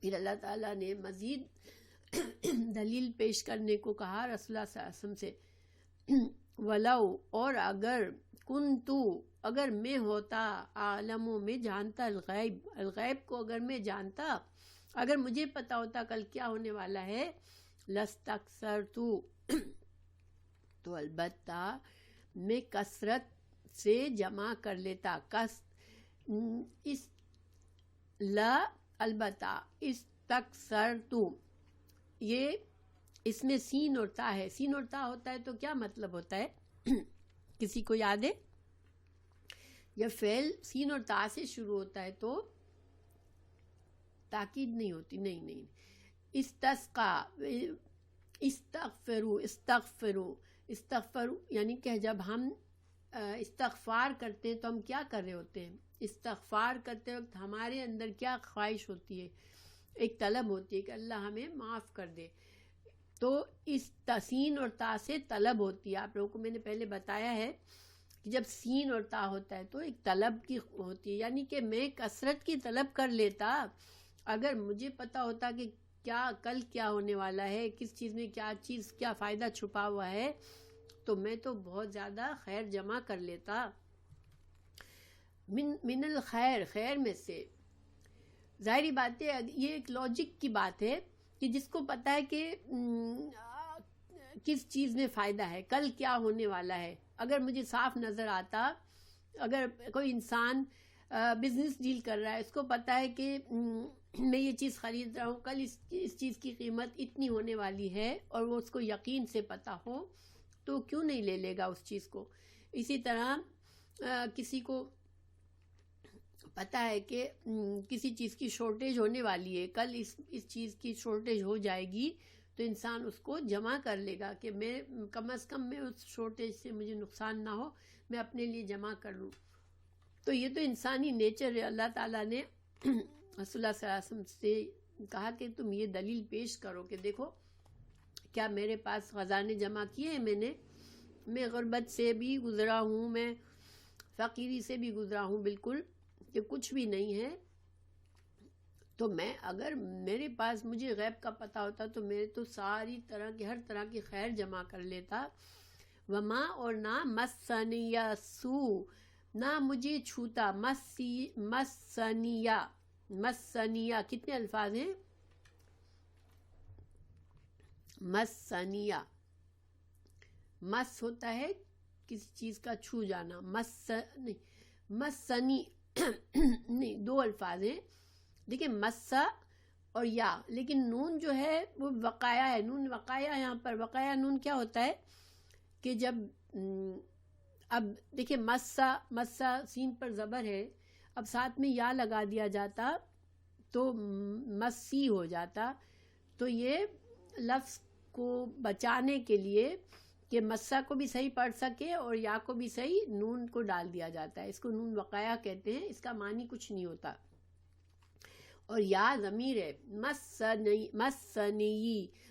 پھر اللہ تعالیٰ نے مزید دلیل پیش کرنے کو کہا رسول اللہ صلی اللہ علیہ وسلم سے، وَلَوْ، اور اگر میں ہوتا، عالموں میں جانتا، الغیب کو اگر میں جانتا، اگر مجھے پتا ہوتا کل کیا ہونے والا ہے، لَسْتَكْثَرْتُ، تو البتہ میں کثرت سے جمع کر لیتا. البتہ استکثرت، یہ اس میں سین اور تا ہے. سین اور تا ہوتا ہے تو کیا مطلب ہوتا ہے؟ کسی کو یاد ہے؟ جب فعل سین اور تا سے شروع ہوتا ہے تو تاکید نہیں ہوتی. نہیں. استسقا، استغفروا یعنی کہ جب ہم استغفار کرتے ہیں تو ہم کیا کر رہے ہوتے ہیں؟ استغفار کرتے وقت ہمارے اندر کیا خواہش ہوتی ہے؟ ایک طلب ہوتی ہے کہ اللہ ہمیں معاف کر دے. تو اس سین اور تا سے طلب ہوتی ہے. آپ لوگوں کو میں نے پہلے بتایا ہے کہ جب سین اور تا ہوتا ہے تو ایک طلب کی ہوتی ہے، یعنی کہ میں کثرت کی طلب کر لیتا اگر مجھے پتا ہوتا کہ کل کیا ہونے والا ہے، کس چیز میں کیا فائدہ چھپا ہوا ہے، تو میں تو بہت زیادہ خیر جمع کر لیتا. من الخیر، خیر میں سے. ظاہری بات ہے یہ ایک لاجک کی بات ہے کہ جس کو پتا ہے کہ کس چیز میں فائدہ ہے، کل کیا ہونے والا ہے. اگر مجھے صاف نظر آتا، اگر کوئی انسان بزنس ڈیل کر رہا ہے، اس کو پتا ہے کہ میں یہ چیز خرید رہا ہوں، کل اس چیز کی قیمت اتنی ہونے والی ہے، اور وہ اس کو یقین سے پتا ہو تو کیوں نہیں لے لے گا اس چیز کو. اسی طرح کسی کو پتا ہے کہ کسی چیز کی شارٹیج ہونے والی ہے، کل اس چیز کی شارٹیج ہو جائے گی، تو انسان اس کو جمع کر لے گا کہ میں کم از کم میں اس شارٹیج سے مجھے نقصان نہ ہو، میں اپنے لیے جمع کر لوں. تو یہ تو انسانی نیچر ہے. اللہ تعالیٰ نے رسول اللہ صلی اللہ علیہ وسلم سے کہا کہ تم یہ دلیل پیش کرو کہ دیکھو کیا میرے پاس خزانے جمع کیے ہیں. میں غربت سے بھی گزرا ہوں، میں فقیری سے بھی گزرا ہوں، بالکل کہ کچھ بھی نہیں ہے. تو میں اگر میرے پاس مجھے غیب کا پتہ ہوتا تو میں تو ساری طرح کی ہر طرح کی خیر جمع کر لیتا. وما، اور نہ مسنی سو، نہ مجھے چھوتا. مسنیا کتنے الفاظ ہیں؟ مسنیا، مس ہوتا ہے کسی چیز کا چھو جانا، مسنی نہیں، دو الفاظ ہیں. دیکھیں مسا اور یا، لیکن نون جو ہے وہ وقایا ہے. نون وقایا، یہاں پر وقایا نون کیا ہوتا ہے کہ جب اب دیکھیں مسا سین پر زبر ہے، اب ساتھ میں یا لگا دیا جاتا تو مسی ہو جاتا. تو یہ لفظ کو بچانے کے لیے کہ مسا کو بھی صحیح پڑھ سکے اور یا کو بھی صحیح، نون کو ڈال دیا جاتا ہے. اس کو نون وقایا کہتے ہیں. اس کا معنی کچھ نہیں ہوتا. اور یا ضمیر ہے.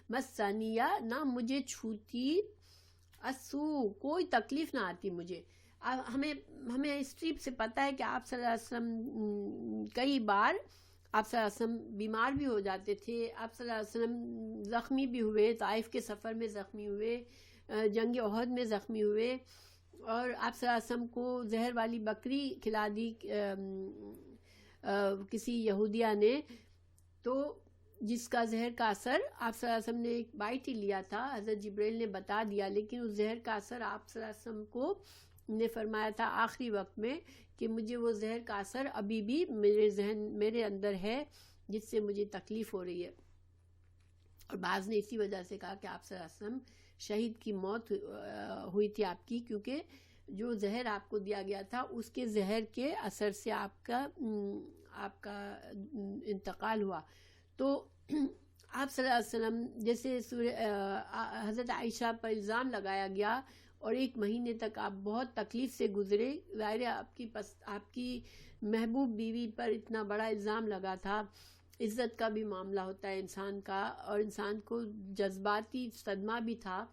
مسنیا، نہ مجھے چھوتی، اسو، کوئی تکلیف نہ آتی مجھے. ہمیں ہسٹری سے پتہ ہے کہ آپ صلی اللہ علیہ وسلم کئی بار آپ صلی اللہ علیہ وسلم بیمار بھی ہو جاتے تھے. آپ صلی اللہ علیہ وسلم زخمی بھی ہوئے، طائف کے سفر میں زخمی ہوئے، جنگ احد میں زخمی ہوئے، اور آپ صلی اللہ علیہ وسلم کو زہر والی بکری کھلا دی کسی یہودیہ نے. تو جس کا زہر کا اثر آپ صلی اللہ علیہ وسلم نے ایک بائٹ ہی لیا تھا، حضرت جبرائیل نے بتا دیا، لیکن اس زہر کا اثر آپ صلی اللہ علیہ وسلم کو نے فرمایا تھا آخری وقت میں کہ مجھے وہ زہر کا اثر ابھی بھی میرے اندر ہے، جس سے مجھے تکلیف ہو رہی ہے. اور بعض نے اسی وجہ سے کہا کہ آپ صلی اللہ علیہ وسلم شہید کی موت ہوئی تھی آپ کی، کیونکہ جو زہر آپ کو دیا گیا تھا اس کے زہر کے اثر سے آپ کا انتقال ہوا. تو آپ صلی اللہ علیہ وسلم جیسے حضرت عائشہ پر الزام لگایا گیا اور 1 مہینے تک آپ بہت تکلیف سے گزرے. ظاہر ہے آپ کی محبوب بیوی پر اتنا بڑا الزام لگا تھا. عزت کا بھی معاملہ ہوتا ہے انسان کا، اور انسان کو جذباتی صدمہ بھی تھا،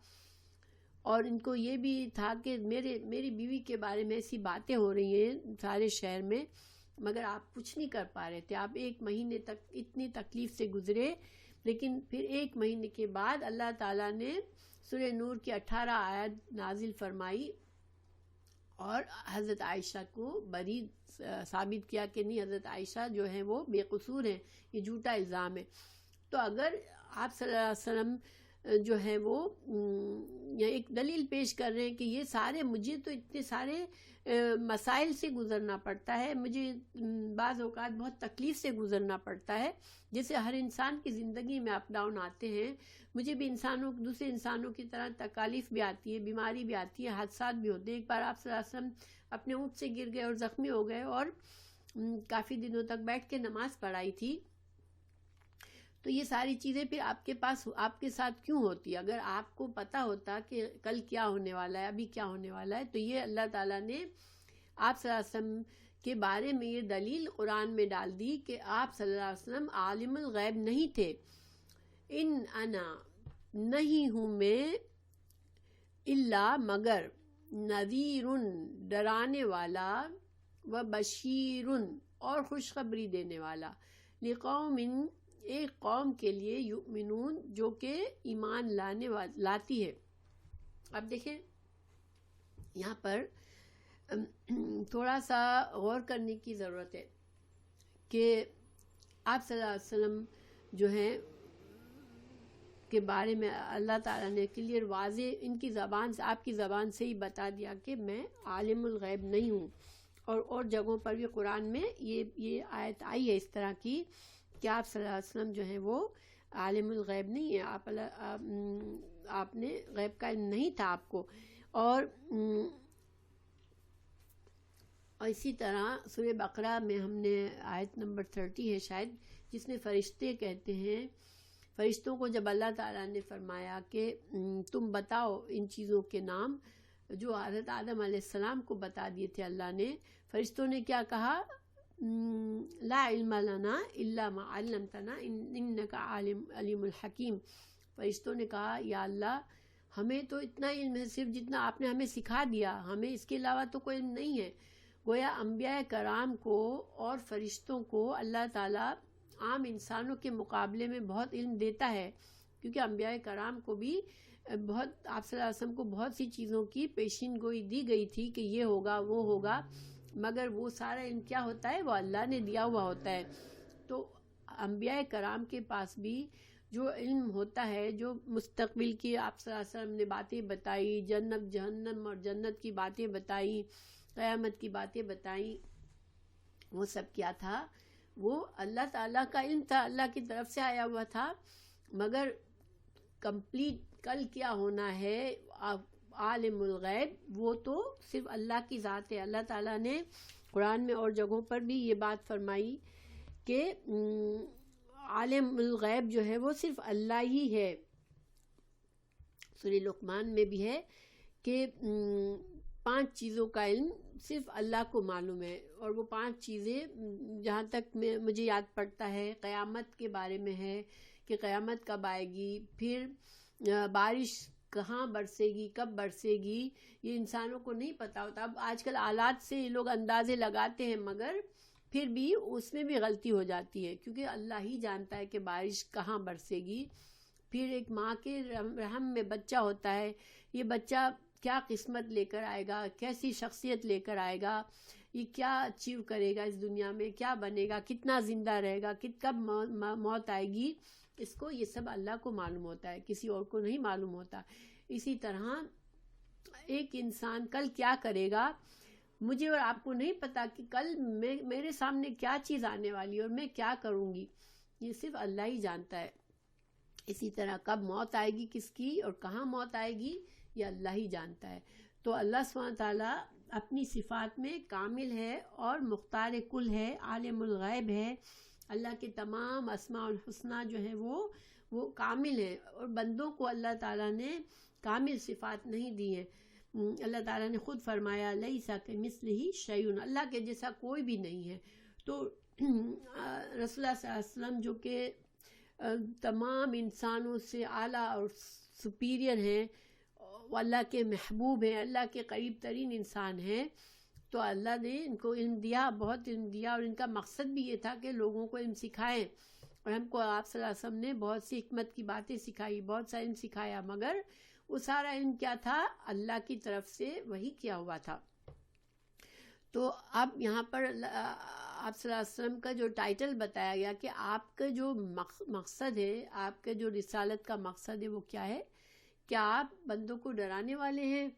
اور ان کو یہ بھی تھا کہ میری بیوی کے بارے میں ایسی باتیں ہو رہی ہیں سارے شہر میں، مگر آپ کچھ نہیں کر پا رہے تھے. آپ 1 مہینے تک اتنی تکلیف سے گزرے، لیکن پھر 1 مہینے کے بعد اللہ تعالیٰ نے سورہ نور کی 18 آیت نازل فرمائی اور حضرت عائشہ کو بری ثابت کیا کہ نہیں، حضرت عائشہ جو ہیں وہ بے قصور ہیں، یہ جھوٹا الزام ہے. تو اگر آپ صلی اللہ علیہ وسلم جو ہے وہ ایک دلیل پیش کر رہے ہیں کہ یہ سارے مجھے تو اتنے سارے مسائل سے گزرنا پڑتا ہے، مجھے بعض اوقات بہت تکلیف سے گزرنا پڑتا ہے، جیسے ہر انسان کی زندگی میں اپ ڈاؤن آتے ہیں، مجھے بھی دوسرے انسانوں کی طرح تکالیف بھی آتی ہے، بیماری بھی آتی ہے، حادثات بھی ہوتے ہیں. ایک بار آپ صلی اللہ علیہ وسلم اپنے اونٹ سے گر گئے اور زخمی ہو گئے اور کافی دنوں تک بیٹھ کے نماز پڑھائی تھی. تو یہ ساری چیزیں پھر آپ کے ساتھ کیوں ہوتی؟ اگر آپ کو پتہ ہوتا کہ کل کیا ہونے والا ہے، ابھی کیا ہونے والا ہے، تو یہ اللہ تعالیٰ نے آپ صلی اللہ علیہ وسلم کے بارے میں یہ دلیل قرآن میں ڈال دی کہ آپ صلی اللہ علیہ وسلم عالم الغیب نہیں تھے. ان انا نہیں ہوں میں الا مگر نذیر ڈرانے والا و بشیر اور خوشخبری دینے والا لقوم ایک قوم کے لیے یؤمنون جو کہ ایمان لاتی ہے. اب دیکھیں یہاں پر تھوڑا سا غور کرنے کی ضرورت ہے کہ آپ صلی اللہ علیہ وسلم جو ہیں کے بارے میں اللہ تعالیٰ نے کلیئر واضح ان کی زبان سے، آپ کی زبان سے ہی بتا دیا کہ میں عالم الغیب نہیں ہوں. اور جگہوں پر بھی قرآن میں یہ آیت آئی ہے اس طرح کی کہ آپ صلی اللہ علیہ وسلم جو ہیں وہ عالم الغیب نہیں ہیں، آپ نے غیب کا علم نہیں تھا آپ کو. اور اسی طرح سورہ بقرہ میں ہم نے آیت نمبر 30 ہے شاید، جس میں فرشتے کہتے ہیں، فرشتوں کو جب اللہ تعالیٰ نے فرمایا کہ تم بتاؤ ان چیزوں کے نام جو حضرت آدم علیہ السلام کو بتا دیے تھے اللہ نے، فرشتوں نے کیا کہا؟ لا علم لنا الا ما علمتنا انک علیم الحکیم. فرشتوں نے کہا یا اللہ ہمیں تو اتنا علم ہے صرف جتنا آپ نے ہمیں سکھا دیا، ہمیں اس کے علاوہ تو کوئی علم نہیں ہے. گویا انبیاء کرام کو اور فرشتوں کو اللہ تعالیٰ عام انسانوں کے مقابلے میں بہت علم دیتا ہے، کیونکہ انبیاء کرام کو بھی بہت آپ صلی اللہ علیہ وسلم کو بہت سی چیزوں کی پیشین گوئی دی گئی تھی کہ یہ ہوگا وہ ہوگا، مگر وہ سارا علم کیا ہوتا ہے؟ وہ اللہ نے دیا ہوا ہوتا ہے. تو انبیاء کرام کے پاس بھی جو علم ہوتا ہے، جو مستقبل کی آپ صلی اللہ علیہ وسلم نے باتیں بتائی، جنت جہنم اور جنت کی باتیں بتائی، قیامت کی باتیں بتائیں، وہ سب کیا تھا؟ وہ اللہ تعالیٰ کا علم تھا، اللہ کی طرف سے آیا ہوا تھا. مگر کمپلیٹ کل کیا ہونا ہے عالم الغیب وہ تو صرف اللہ کی ذات ہے. اللہ تعالیٰ نے قرآن میں اور جگہوں پر بھی یہ بات فرمائی کہ عالم الغیب جو ہے وہ صرف اللہ ہی ہے. سورہ لقمان میں بھی ہے کہ 5 چیزوں کا علم صرف اللہ کو معلوم ہے، اور وہ 5 چیزیں جہاں تک مجھے یاد پڑتا ہے قیامت کے بارے میں ہے کہ قیامت کب آئے گی، پھر بارش کہاں برسے گی، کب برسے گی، یہ انسانوں کو نہیں پتا ہوتا. اب آج کل آلات سے یہ لوگ اندازے لگاتے ہیں، مگر پھر بھی اس میں بھی غلطی ہو جاتی ہے، کیونکہ اللہ ہی جانتا ہے کہ بارش کہاں برسے گی. پھر ایک ماں کے رحم میں بچہ ہوتا ہے، یہ بچہ کیا قسمت لے کر آئے گا، کیسی شخصیت لے کر آئے گا، یہ کیا اچیو کرے گا اس دنیا میں، کیا بنے گا، کتنا زندہ رہے گا، کب موت آئے گی، اس کو یہ سب اللہ کو معلوم ہوتا ہے، کسی اور کو نہیں معلوم ہوتا۔ اسی طرح ایک انسان کل کیا کرے گا، مجھے اور آپ کو نہیں پتا کہ کل میرے سامنے کیا چیز آنے والی ہے اور میں کیا کروں گی، یہ صرف اللہ ہی جانتا ہے۔ اسی طرح کب موت آئے گی کس کی اور کہاں موت آئے گی، یہ اللہ ہی جانتا ہے۔ تو اللہ سبحانہ تعالیٰ اپنی صفات میں کامل ہے اور مختار کل ہے، عالم الغیب ہے۔ اللہ کے تمام اسماء الحسنہ جو ہے وہ کامل ہیں، اور بندوں کو اللہ تعالیٰ نے کامل صفات نہیں دی ہیں۔ اللہ تعالیٰ نے خود فرمایا لیس کمثلہ شیء، اللہ کے جیسا کوئی بھی نہیں ہے۔ تو رسول اللہ صلی اللہ علیہ وسلم جو کہ تمام انسانوں سے اعلیٰ اور سپیریئر ہیں، وہ اللہ کے محبوب ہیں، اللہ کے قریب ترین انسان ہیں، تو اللہ نے ان کو علم دیا، بہت علم دیا، اور ان کا مقصد بھی یہ تھا کہ لوگوں کو علم سکھائیں۔ اور ہم کو آپ صلی اللہ علیہ وسلم نے بہت سی حکمت کی باتیں سکھائی، بہت سا علم سکھایا، مگر وہ سارا علم کیا تھا، اللہ کی طرف سے وہی کیا ہوا تھا۔ تو اب یہاں پر آپ صلی اللہ علیہ وسلم کا جو ٹائٹل بتایا گیا کہ آپ کا جو مقصد ہے، آپ کے جو رسالت کا مقصد ہے وہ کیا ہے، کیا آپ بندوں کو ڈرانے والے ہیں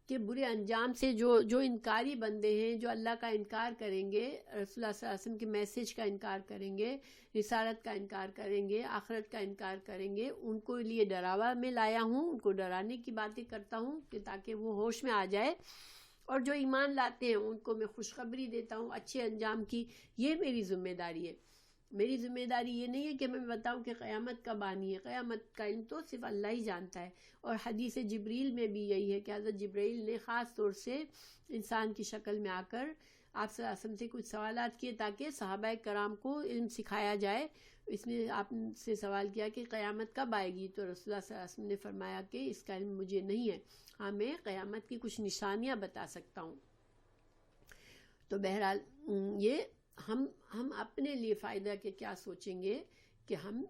کہ برے انجام سے جو انکاری بندے ہیں، جو اللہ کا انکار کریں گے، رسول اللہ صلی اللہ علیہ وسلم کے میسج کا انکار کریں گے، رسالت کا انکار کریں گے، آخرت کا انکار کریں گے، ان کو لیے ڈراوا میں لایا ہوں، ان کو ڈرانے کی باتیں کرتا ہوں کہ تاکہ وہ ہوش میں آ جائے، اور جو ایمان لاتے ہیں ان کو میں خوشخبری دیتا ہوں اچھے انجام کی۔ یہ میری ذمہ داری ہے۔ میری ذمہ داری یہ نہیں ہے کہ میں بتاؤں کہ قیامت کب آنی ہے، قیامت کا علم تو صرف اللہ ہی جانتا ہے۔ اور حدیث جبریل میں بھی یہی ہے کہ حضرت جبریل نے خاص طور سے انسان کی شکل میں آ کر آپ صلی اللہ علیہ وسلم سے کچھ سوالات کیے تاکہ صحابہ کرام کو علم سکھایا جائے۔ اس میں آپ سے سوال کیا کہ قیامت کب آئے گی، تو رسول اللہ صلی اللہ علیہ وسلم نے فرمایا کہ اس کا علم مجھے نہیں ہے، ہاں میں قیامت کی کچھ نشانیاں بتا سکتا ہوں۔ تو بہرحال یہ ہم اپنے لیے فائدہ کے کیا سوچیں گے کہ ہم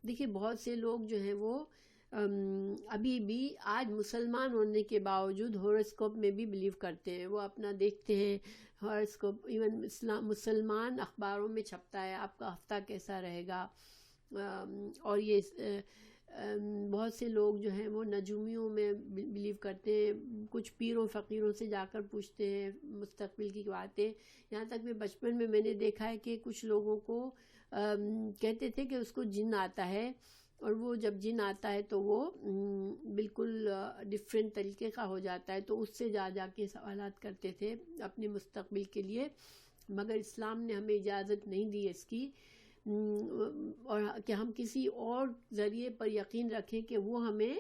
دیکھیں بہت سے لوگ جو ہیں وہ ابھی بھی آج مسلمان ہونے کے باوجود ہوراسکوپ میں بھی بلیو کرتے ہیں، وہ اپنا دیکھتے ہیں ہوراسکوپ، ایون مسلمان اخباروں میں چھپتا ہے آپ کا ہفتہ کیسا رہے گا، اور یہ بہت سے لوگ جو ہیں وہ نجومیوں میں بلیو کرتے ہیں، کچھ پیروں فقیروں سے جا کر پوچھتے ہیں مستقبل کی باتیں۔ یہاں تک کہ بچپن میں نے دیکھا ہے کہ کچھ لوگوں کو کہتے تھے کہ اس کو جن آتا ہے، اور وہ جب جن آتا ہے تو وہ بالکل ڈفرینٹ طریقے کا ہو جاتا ہے، تو اس سے جا کے سوالات کرتے تھے اپنے مستقبل کے لیے، مگر اسلام نے ہمیں اجازت نہیں دی اس کی، اور کہ ہم کسی اور ذریعے پر یقین رکھیں کہ وہ ہمیں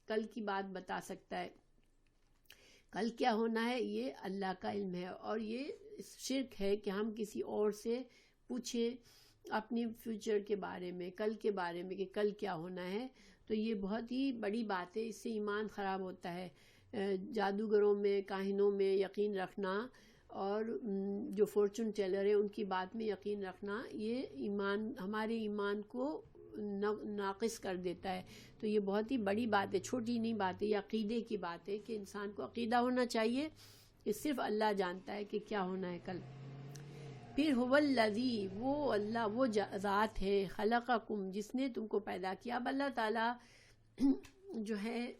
کل کی بات بتا سکتا ہے۔ کل کیا ہونا ہے یہ اللہ کا علم ہے، اور یہ شرک ہے کہ ہم کسی اور سے پوچھیں اپنی فیوچر کے بارے میں، کل کے بارے میں کہ کل کیا ہونا ہے۔ تو یہ بہت ہی بڑی بات ہے، اس سے ایمان خراب ہوتا ہے۔ جادوگروں میں، کاہنوں میں یقین رکھنا، اور جو فورچون ٹیلر ہیں ان کی بات میں یقین رکھنا، یہ ایمان ہمارے ایمان کو ناقص کر دیتا ہے۔ تو یہ بہت ہی بڑی بات ہے، چھوٹی نہیں بات ہے، یہ عقیدے کی بات ہے کہ انسان کو عقیدہ ہونا چاہیے کہ صرف اللہ جانتا ہے کہ کیا ہونا ہے کل۔ پھر هو الذی، وہ اللہ وہ ذات ہے، خلقکم، جس نے تم کو پیدا کیا۔ اب اللہ تعالیٰ جو ہے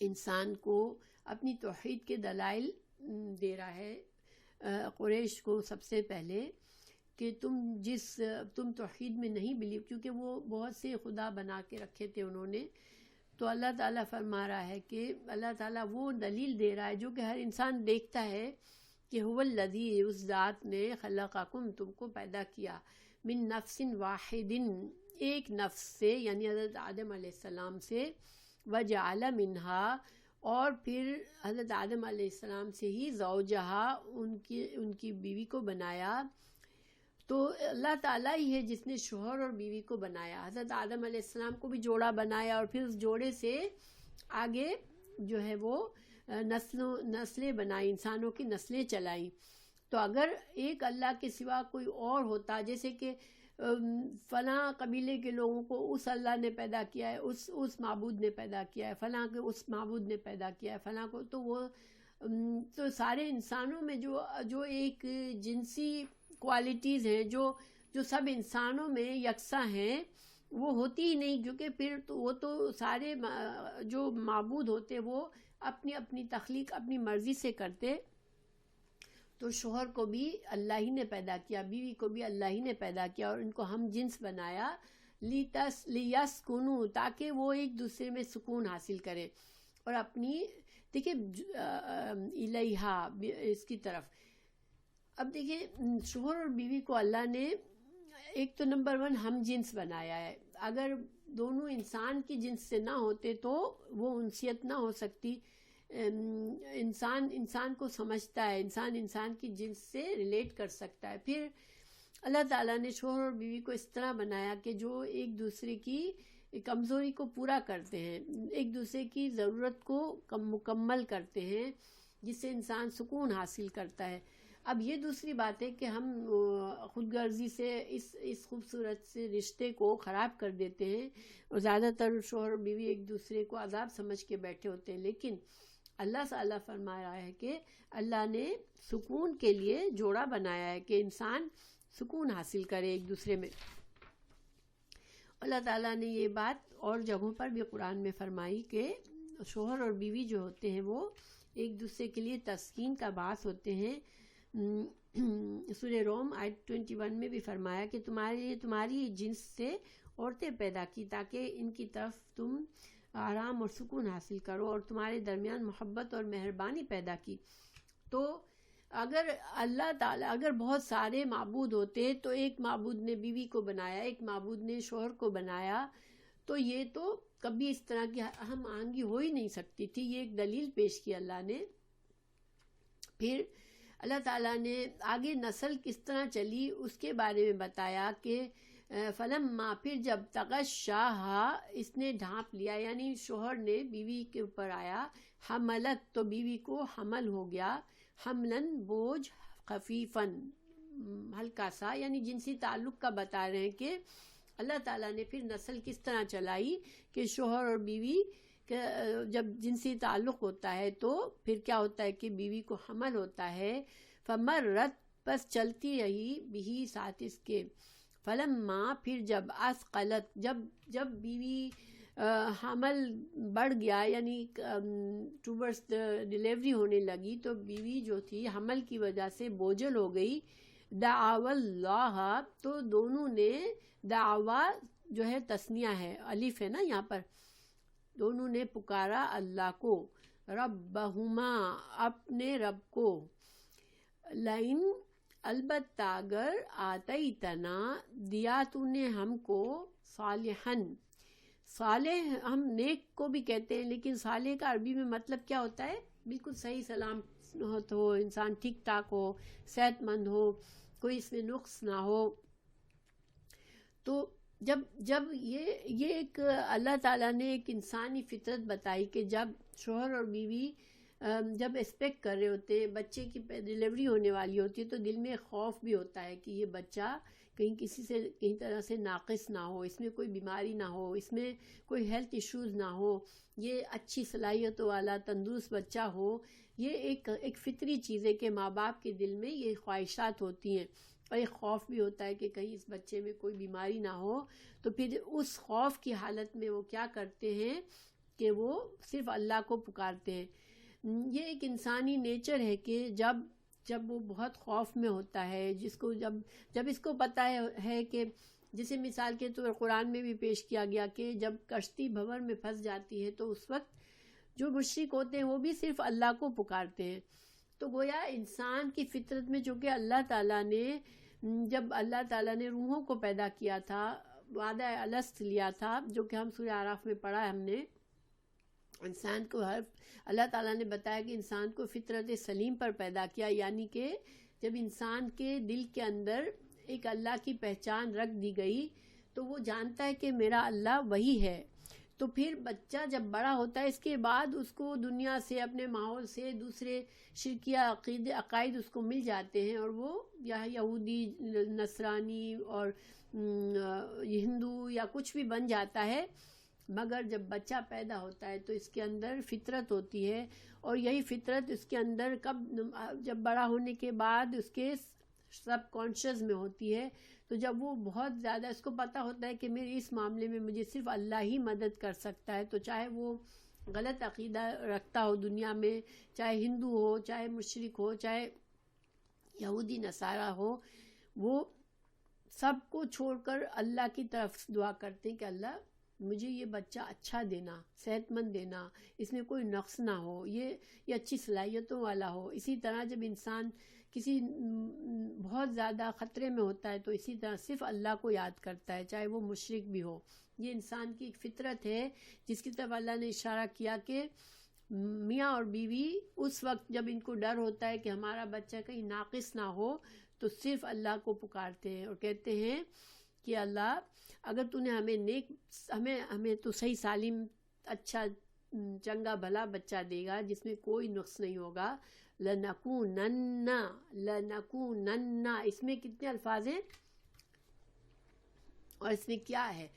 انسان کو اپنی توحید کے دلائل دے رہا ہے قریش کو سب سے پہلے کہ تم توحید میں نہیں بلیو، کیونکہ وہ بہت سے خدا بنا کے رکھے تھے انہوں نے۔ تو اللہ تعالیٰ فرما رہا ہے کہ اللہ تعالیٰ وہ دلیل دے رہا ہے جو کہ ہر انسان دیکھتا ہے کہ هو الذی، اس ذات نے، خلقکم، تم کو پیدا کیا، من نفس واحد، ایک نفس سے، یعنی حضرت آدم علیہ السلام سے، وجعل منها، اور پھر حضرت آدم علیہ السلام سے ہی زوجہا، ان کی بیوی کو بنایا۔ تو اللہ تعالیٰ ہی ہے جس نے شوہر اور بیوی کو بنایا۔ حضرت آدم علیہ السلام کو بھی جوڑا بنایا، اور پھر اس جوڑے سے آگے جو ہے وہ نسلیں بنائی، انسانوں کی نسلیں چلائیں۔ تو اگر ایک اللہ کے سوا کوئی اور ہوتا، جیسے کہ فلاں قبیلے کے لوگوں کو اس اللہ نے پیدا کیا ہے، اس معبود نے پیدا کیا ہے، فلاں کے اس معبود نے پیدا کیا ہے، فلاں کو، تو وہ تو سارے انسانوں میں جو ایک جنسی کوالٹیز ہیں جو سب انسانوں میں یکساں ہیں وہ ہوتی ہی نہیں، کیونکہ پھر تو وہ تو سارے جو معبود ہوتے وہ اپنی اپنی تخلیق اپنی مرضی سے کرتے. تو شوہر کو بھی اللہ ہی نے پیدا کیا، بیوی کو بھی اللہ ہی نے پیدا کیا، اور ان کو ہم جنس بنایا لیسکنوا، تاکہ وہ ایک دوسرے میں سکون حاصل کریں اور اپنی دیکھیں الیہا، اس کی طرف. اب دیکھیں شوہر اور بیوی کو اللہ نے ایک تو نمبر 1 ہم جنس بنایا ہے. اگر دونوں انسان کی جنس سے نہ ہوتے تو وہ انسیت نہ ہو سکتی. انسان کو سمجھتا ہے، انسان کی جنس سے ریلیٹ کر سکتا ہے. پھر اللہ تعالیٰ نے شوہر اور بیوی کو اس طرح بنایا کہ جو ایک دوسرے کی کمزوری کو پورا کرتے ہیں، ایک دوسرے کی ضرورت کو مکمل کرتے ہیں، جس سے انسان سکون حاصل کرتا ہے. اب یہ دوسری بات ہے کہ ہم خود غرضی سے اس خوبصورت سے رشتے کو خراب کر دیتے ہیں، اور زیادہ تر شوہر اور بیوی ایک دوسرے کو عذاب سمجھ کے بیٹھے ہوتے ہیں. لیکن اللہ تعالیٰ فرما رہا ہے کہ اللہ نے سکون کے لیے جوڑا بنایا ہے کہ انسان سکون حاصل کرے ایک دوسرے میں. اللہ تعالیٰ نے یہ بات اور جگہوں پر بھی قرآن میں فرمائی کہ شوہر اور بیوی جو ہوتے ہیں وہ ایک دوسرے کے لیے تسکین کا باعث ہوتے ہیں. سورہ روم آیت 21 میں بھی فرمایا کہ تمہاری جنس سے عورتیں پیدا کی تاکہ ان کی طرف تم آرام اور سکون حاصل کرو، اور تمہارے درمیان محبت اور مہربانی پیدا کی. تو اگر بہت سارے معبود ہوتے تو ایک معبود نے بیوی کو بنایا، ایک معبود نے شوہر کو بنایا، تو یہ تو کبھی اس طرح کی ہم آہنگی ہو ہی نہیں سکتی تھی. یہ ایک دلیل پیش کی اللہ نے. پھر اللہ تعالیٰ نے آگے نسل کس طرح چلی اس کے بارے میں بتایا کہ فلما، پھر جب تغشاہا، اس نے ڈھانپ لیا، یعنی شوہر نے بیوی کے اوپر آیا، حملت، تو بیوی کو حمل ہو گیا، حملن بوجھ، خفیفن ہلکا سا، یعنی جنسی تعلق کا بتا رہے ہیں کہ اللہ تعالیٰ نے پھر نسل کس طرح چلائی کہ شوہر اور بیوی جب جنسی تعلق ہوتا ہے تو پھر کیا ہوتا ہے کہ بیوی کو حمل ہوتا ہے. فمرت، پس چلتی رہی، بھی ساتھ اس کے. فلما، پھر جب اسقلت، جب بیوی حمل بڑھ گیا، یعنی ٹوورڈز ڈیلیوری ہونے لگی، تو بیوی جو تھی حمل کی وجہ سے بوجھل ہو گئی. دعوا اللہ، تو دونوں نے، دعوا جو ہے تثنیہ ہے، الف ہے نا یہاں پر، دونوں نے پکارا اللہ کو، ربہما، اپنے رب کو. لئن، البتہ اگر، آتیتنا، دیا تو نے ہم کو، صالحن، صالح ہم نیک کو بھی کہتے ہیں، لیکن صالح کا عربی میں مطلب کیا ہوتا ہے؟ بالکل صحیح سلامت ہو، انسان ٹھیک ٹھاک ہو، صحت مند ہو، کوئی اس میں نقص نہ ہو. تو جب یہ ایک اللہ تعالیٰ نے ایک انسانی فطرت بتائی کہ جب شوہر اور بیوی جب ایکسپیکٹ کر رہے ہوتے ہیں، بچے کی ڈیلیوری ہونے والی ہوتی ہے، تو دل میں خوف بھی ہوتا ہے کہ یہ بچہ کہیں کہیں طرح سے ناقص نہ ہو، اس میں کوئی بیماری نہ ہو، اس میں کوئی ہیلتھ ایشوز نہ ہو، یہ اچھی صلاحیتوں والا تندرست بچہ ہو. یہ ایک فطری چیز ہے کہ ماں باپ کے دل میں یہ خواہشات ہوتی ہیں، اور ایک خوف بھی ہوتا ہے کہ کہیں اس بچے میں کوئی بیماری نہ ہو. تو پھر اس خوف کی حالت میں وہ کیا کرتے ہیں کہ وہ صرف اللہ کو پکارتے ہیں. یہ ایک انسانی نیچر ہے کہ جب وہ بہت خوف میں ہوتا ہے، جس کو جب اس کو پتہ ہے کہ جسے مثال کے طور قرآن میں بھی پیش کیا گیا کہ جب کشتی بھنور میں پھنس جاتی ہے تو اس وقت جو مشرک ہوتے ہیں وہ بھی صرف اللہ کو پکارتے ہیں. تو گویا انسان کی فطرت میں، جو کہ اللہ تعالیٰ نے جب اللہ تعالیٰ نے روحوں کو پیدا کیا تھا، وعدہ الست لیا تھا، جو کہ ہم سورہ اعراف میں پڑھا ہے ہم نے، انسان کو اللہ تعالیٰ نے بتایا کہ انسان کو فطرت سلیم پر پیدا کیا، یعنی کہ جب انسان کے دل کے اندر ایک اللہ کی پہچان رکھ دی گئی تو وہ جانتا ہے کہ میرا اللہ وہی ہے. تو پھر بچہ جب بڑا ہوتا ہے، اس کے بعد اس کو دنیا سے، اپنے ماحول سے، دوسرے شرکیہ عقائد اس کو مل جاتے ہیں، اور وہ یا یہودی، نصرانی اور ہندو یا کچھ بھی بن جاتا ہے. مگر جب بچہ پیدا ہوتا ہے تو اس کے اندر فطرت ہوتی ہے، اور یہی فطرت اس کے اندر جب بڑا ہونے کے بعد اس کے سب کانشیس میں ہوتی ہے، تو جب وہ بہت زیادہ اس کو پتہ ہوتا ہے کہ میرے اس معاملے میں مجھے صرف اللہ ہی مدد کر سکتا ہے، تو چاہے وہ غلط عقیدہ رکھتا ہو دنیا میں، چاہے ہندو ہو، چاہے مشرک ہو، چاہے یہودی نصارہ ہو، وہ سب کو چھوڑ کر اللہ کی طرف دعا کرتے ہیں کہ اللہ مجھے یہ بچہ اچھا دینا، صحت مند دینا، اس میں کوئی نقص نہ ہو، یہ اچھی صلاحیتوں والا ہو۔ اسی طرح جب انسان کسی بہت زیادہ خطرے میں ہوتا ہے تو اسی طرح صرف اللہ کو یاد کرتا ہے، چاہے وہ مشرک بھی ہو۔ یہ انسان کی ایک فطرت ہے جس کی طرف اللہ نے اشارہ کیا کہ میاں اور بیوی اس وقت جب ان کو ڈر ہوتا ہے کہ ہمارا بچہ کہیں ناقص نہ ہو تو صرف اللہ کو پکارتے ہیں اور کہتے ہیں کہ اللہ اگر تو نے ہمیں تو صحیح سالم اچھا چنگا بھلا بچہ دے گا جس میں کوئی نقص نہیں ہوگا، لَنَكُونَنَّ اس میں کتنے الفاظ ہیں اور اس میں کیا ہے؟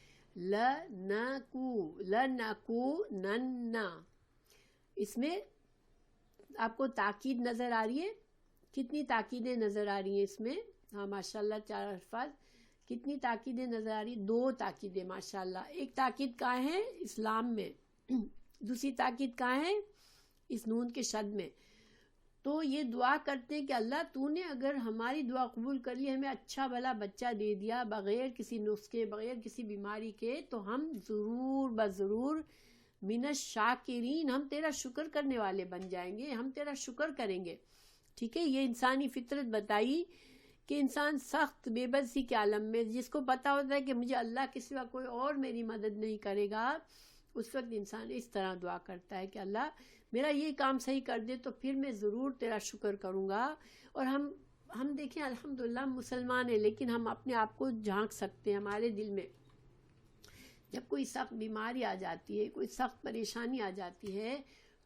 لَنَكُونَنَّ، اس میں آپ کو تاکید نظر آ رہی ہے؟ کتنی تاکیدیں نظر آ رہی ہیں اس میں؟ ہاں ماشاءاللہ 4 الفاظ، کتنی تاکیدیں نظر آ رہی؟ 2 تاکیدیں ماشاءاللہ۔ ایک تاکید کہاں ہے؟ اسلام میں، دوسری تاکید کہاں ہے؟ اس نون کے شد میں۔ تو یہ دعا کرتے ہیں کہ اللہ تو نے اگر ہماری دعا قبول کر لی، ہمیں اچھا بھلا بچہ دے دیا بغیر کسی نسخے، بغیر کسی بیماری کے، تو ہم ضرور بضرور من الشاکرین، ہم تیرا شکر کرنے والے بن جائیں گے، ہم تیرا شکر کریں گے۔ ٹھیک ہے، یہ انسانی فطرت بتائی کہ انسان سخت بے بسی کے عالم میں جس کو پتہ ہوتا ہے کہ مجھے اللہ کے سوا کوئی اور میری مدد نہیں کرے گا، اس وقت انسان اس طرح دعا کرتا ہے کہ اللہ میرا یہ کام صحیح کر دے تو پھر میں ضرور تیرا شکر کروں گا۔ اور ہم دیکھیں الحمدللہ ہم مسلمان ہیں، لیکن ہم اپنے آپ کو جھانک سکتے ہیں ہمارے دل میں جب کوئی سخت بیماری آ جاتی ہے، کوئی سخت پریشانی آ جاتی ہے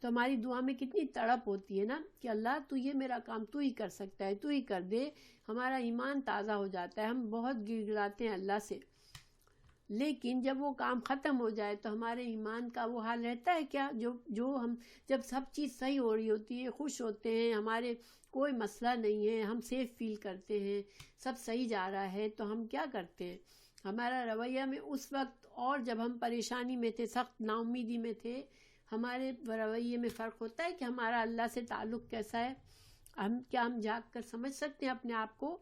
تو ہماری دعا میں کتنی تڑپ ہوتی ہے نا کہ اللہ تو یہ میرا کام تو ہی کر سکتا ہے، تو ہی کر دے۔ ہمارا ایمان تازہ ہو جاتا ہے، ہم بہت گر گراتے ہیں اللہ سے، لیکن جب وہ کام ختم ہو جائے تو ہمارے ایمان کا وہ حال رہتا ہے کیا؟ جو ہم جب سب چیز صحیح ہو رہی ہوتی ہے، خوش ہوتے ہیں، ہمارے کوئی مسئلہ نہیں ہے، ہم سیف فیل کرتے ہیں، سب صحیح جا رہا ہے، تو ہم کیا کرتے ہیں؟ ہمارا رویہ میں اس وقت اور جب ہم پریشانی میں تھے، سخت نا امیدی میں تھے، ہمارے رویے میں فرق ہوتا ہے کہ ہمارا اللہ سے تعلق کیسا ہے؟ ہم جھانک کر سمجھ سکتے ہیں اپنے آپ کو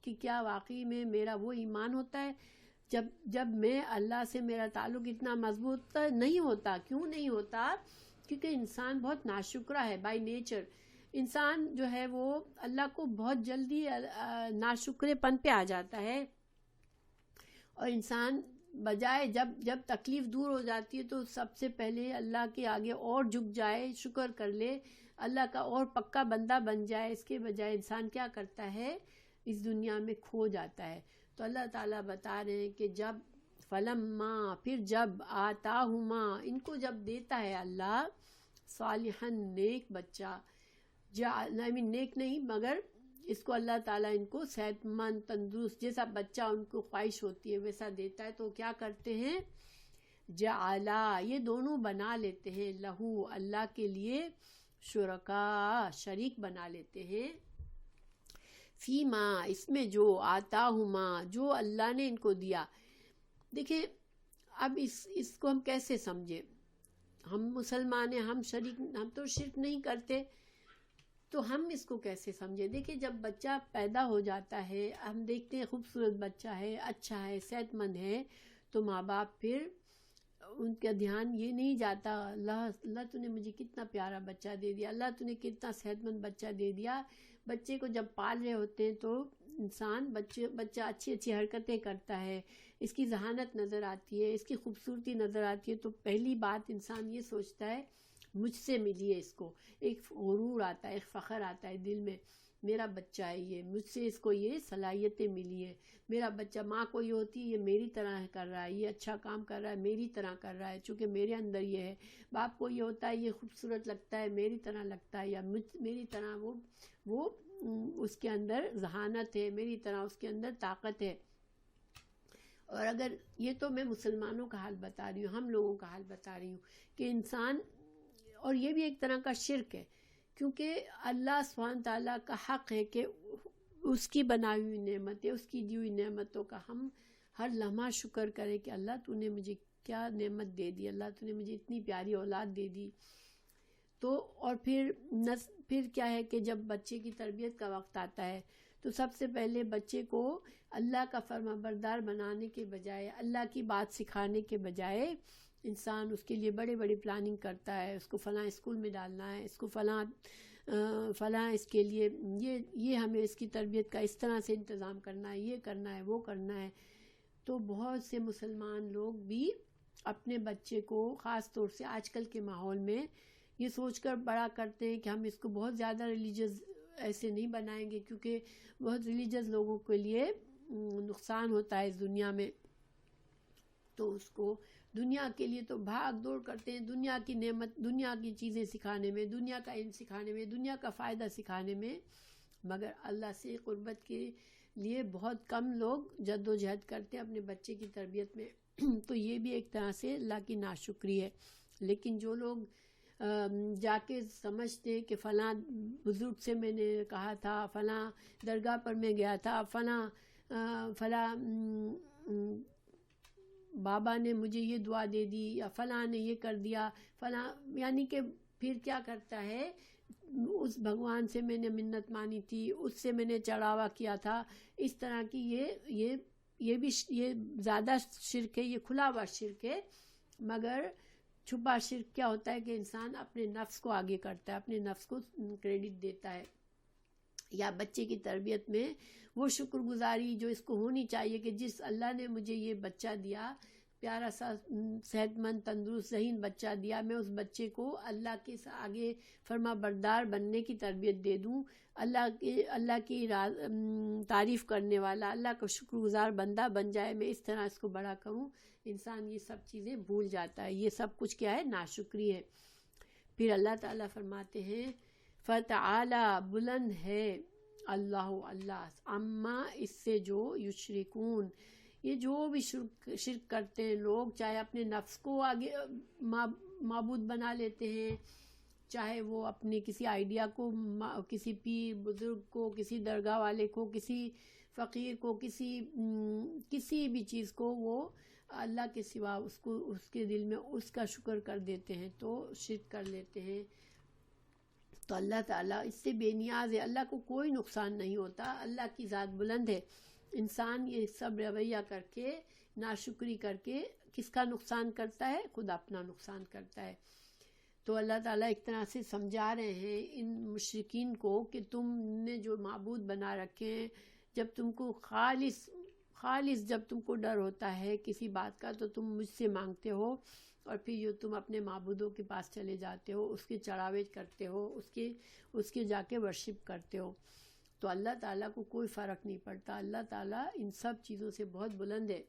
کہ کیا واقعی میں میرا وہ ایمان ہوتا ہے جب میں اللہ سے میرا تعلق اتنا مضبوط نہیں ہوتا؟ کیوں نہیں ہوتا؟ کیونکہ انسان بہت ناشکرا ہے بائی نیچر۔ انسان جو ہے وہ اللہ کو بہت جلدی ناشکرے پن پہ آ جاتا ہے، اور انسان بجائے جب تکلیف دور ہو جاتی ہے تو سب سے پہلے اللہ کے آگے اور جھک جائے، شکر کر لے، اللہ کا اور پکا بندہ بن جائے، اس کے بجائے انسان کیا کرتا ہے؟ اس دنیا میں کھو جاتا ہے۔ تو اللہ تعالیٰ بتا رہے ہیں کہ جب فلما، پھر جب آتاہما، ان کو جب دیتا ہے اللہ صالحاً نیک بچہ، نیک نہیں مگر اس کو اللہ تعالیٰ ان کو صحت مند تندرست جیسا بچہ ان کو خواہش ہوتی ہے ویسا دیتا ہے، تو کیا کرتے ہیں؟ جعلا، یہ دونوں بنا لیتے ہیں، لہو اللہ کے لیے، شرکا شریک بنا لیتے ہیں، فیما اس میں جو آتاہما جو اللہ نے ان کو دیا۔ دیکھیں اب اس کو ہم کیسے سمجھیں؟ ہم مسلمان ہیں، ہم تو شرک نہیں کرتے، تو ہم اس کو کیسے سمجھیں؟ دیکھیں جب بچہ پیدا ہو جاتا ہے، ہم دیکھتے ہیں خوبصورت بچہ ہے، اچھا ہے، صحت مند ہے، تو ماں باپ پھر ان کا دھیان یہ نہیں جاتا اللہ تو نے مجھے کتنا پیارا بچہ دے دیا، اللہ تو نے کتنا صحت مند بچہ دے دیا۔ بچے کو جب پال رہے ہوتے ہیں تو انسان بچہ اچھی اچھی حرکتیں کرتا ہے، اس کی ذہانت نظر آتی ہے، اس کی خوبصورتی نظر آتی ہے، تو پہلی بات انسان یہ سوچتا ہے مجھ سے ملی ہے، اس کو ایک غرور آتا ہے، ایک فخر آتا ہے دل میں، میرا بچہ ہے یہ، مجھ سے اس کو یہ صلاحیتیں ملی ہے، میرا بچہ، ماں کو یہ ہوتی ہے یہ میری طرح کر رہا ہے، یہ اچھا کام کر رہا ہے میری طرح کر رہا ہے چونکہ میرے اندر یہ ہے، باپ کو یہ ہوتا ہے یہ خوبصورت لگتا ہے میری طرح لگتا ہے، یا میری طرح وہ اس کے اندر ذہانت ہے، میری طرح اس کے اندر طاقت ہے۔ اور اگر یہ تو میں مسلمانوں کا حال بتا رہی ہوں، ہم لوگوں کا حال بتا رہی ہوں کہ انسان اور یہ بھی ایک طرح کا شرک ہے، کیونکہ اللہ سبحانہ تعالیٰ کا حق ہے کہ اس کی بنائی ہوئی نعمتیں، اس کی دی ہوئی نعمتوں کا ہم ہر لمحہ شکر کریں کہ اللہ تو نے مجھے کیا نعمت دے دی، اللہ تو نے مجھے اتنی پیاری اولاد دے دی. تو اور پھر کیا ہے کہ جب بچے کی تربیت کا وقت آتا ہے تو سب سے پہلے بچے کو اللہ کا فرما بردار بنانے کے بجائے، اللہ کی بات سکھانے کے بجائے انسان اس کے لیے بڑے بڑے پلاننگ کرتا ہے، اس کو فلاں اسکول میں ڈالنا ہے، اس کو فلاں اس کے لیے یہ ہمیں اس کی تربیت کا اس طرح سے انتظام کرنا ہے، یہ کرنا ہے، وہ کرنا ہے. تو بہت سے مسلمان لوگ بھی اپنے بچے کو خاص طور سے آج کل کے ماحول میں یہ سوچ کر بڑا کرتے ہیں کہ ہم اس کو بہت زیادہ ریلیجیس ایسے نہیں بنائیں گے، کیونکہ بہت ریلیجیس لوگوں کے لیے نقصان ہوتا ہے اس دنیا میں. تو اس کو دنیا کے لیے تو بھاگ دوڑ کرتے ہیں، دنیا کی نعمت، دنیا کی چیزیں سکھانے میں، دنیا کا علم سکھانے میں، دنیا کا فائدہ سکھانے میں، مگر اللہ سے قربت کے لیے بہت کم لوگ جد و جہد کرتے ہیں اپنے بچے کی تربیت میں. تو یہ بھی ایک طرح سے اللہ کی ناشکری ہے. لیکن جو لوگ جا کے سمجھتے کہ فلاں بزرگ سے میں نے کہا تھا، فلاں درگاہ پر میں گیا تھا، فلاں بابا نے مجھے یہ دعا دے دی، یا فلاں نے یہ کر دیا، فلاں، یعنی کہ پھر کیا کرتا ہے، اس بھگوان سے میں نے منت مانی تھی، اس سے میں نے چڑھاوا کیا تھا، اس طرح کی یہ بھی یہ زیادہ شرک ہے، یہ کھلا ہوا شرک ہے. مگر چھپا شرک کیا ہوتا ہے کہ انسان اپنے نفس کو آگے کرتا ہے، اپنے نفس کو کریڈٹ دیتا ہے. یا بچے کی تربیت میں وہ شکر گزاری جو اس کو ہونی چاہیے کہ جس اللہ نے مجھے یہ بچہ دیا، پیارا سا صحت مند تندرست ذہین بچہ دیا، میں اس بچے کو اللہ کے آگے فرما بردار بننے کی تربیت دے دوں، اللہ کی تعریف کرنے والا، اللہ کا شکر گزار بندہ بن جائے، میں اس طرح اس کو بڑا کروں. انسان یہ سب چیزیں بھول جاتا ہے. یہ سب کچھ کیا ہے؟ ناشکری ہے. پھر اللہ تعالیٰ فرماتے ہیں فتعالی بلند ہے اللہ عما اس سے جو یشرکون، یہ جو بھی شرک کرتے ہیں لوگ، چاہے اپنے نفس کو آگے معبود بنا لیتے ہیں، چاہے وہ اپنے کسی آئیڈیا کو، کسی پیر بزرگ کو، کسی درگاہ والے کو، کسی فقیر کو، کسی بھی چیز کو وہ اللہ کے سوا اس کے دل میں اس کا شکر کر دیتے ہیں تو شرک کر لیتے ہیں. تو اللہ تعالیٰ اس سے بے نیاز ہے، اللہ کو کوئی نقصان نہیں ہوتا، اللہ کی ذات بلند ہے. انسان یہ سب رویہ کر کے، ناشکری کر کے کس کا نقصان کرتا ہے؟ خود اپنا نقصان کرتا ہے. تو اللہ تعالیٰ ایک طرح سے سمجھا رہے ہیں ان مشرکین کو کہ تم نے جو معبود بنا رکھے ہیں، جب تم کو خالص جب تم کو ڈر ہوتا ہے کسی بات کا تو تم مجھ سے مانگتے ہو، اور پھر یہ تم اپنے معبودوں کے پاس چلے جاتے ہو، اس کے چڑھاوے کرتے ہو، اس کے جا کے ورشپ کرتے ہو. تو اللہ تعالیٰ کو کوئی فرق نہیں پڑتا، اللہ تعالیٰ ان سب چیزوں سے بہت بلند ہے.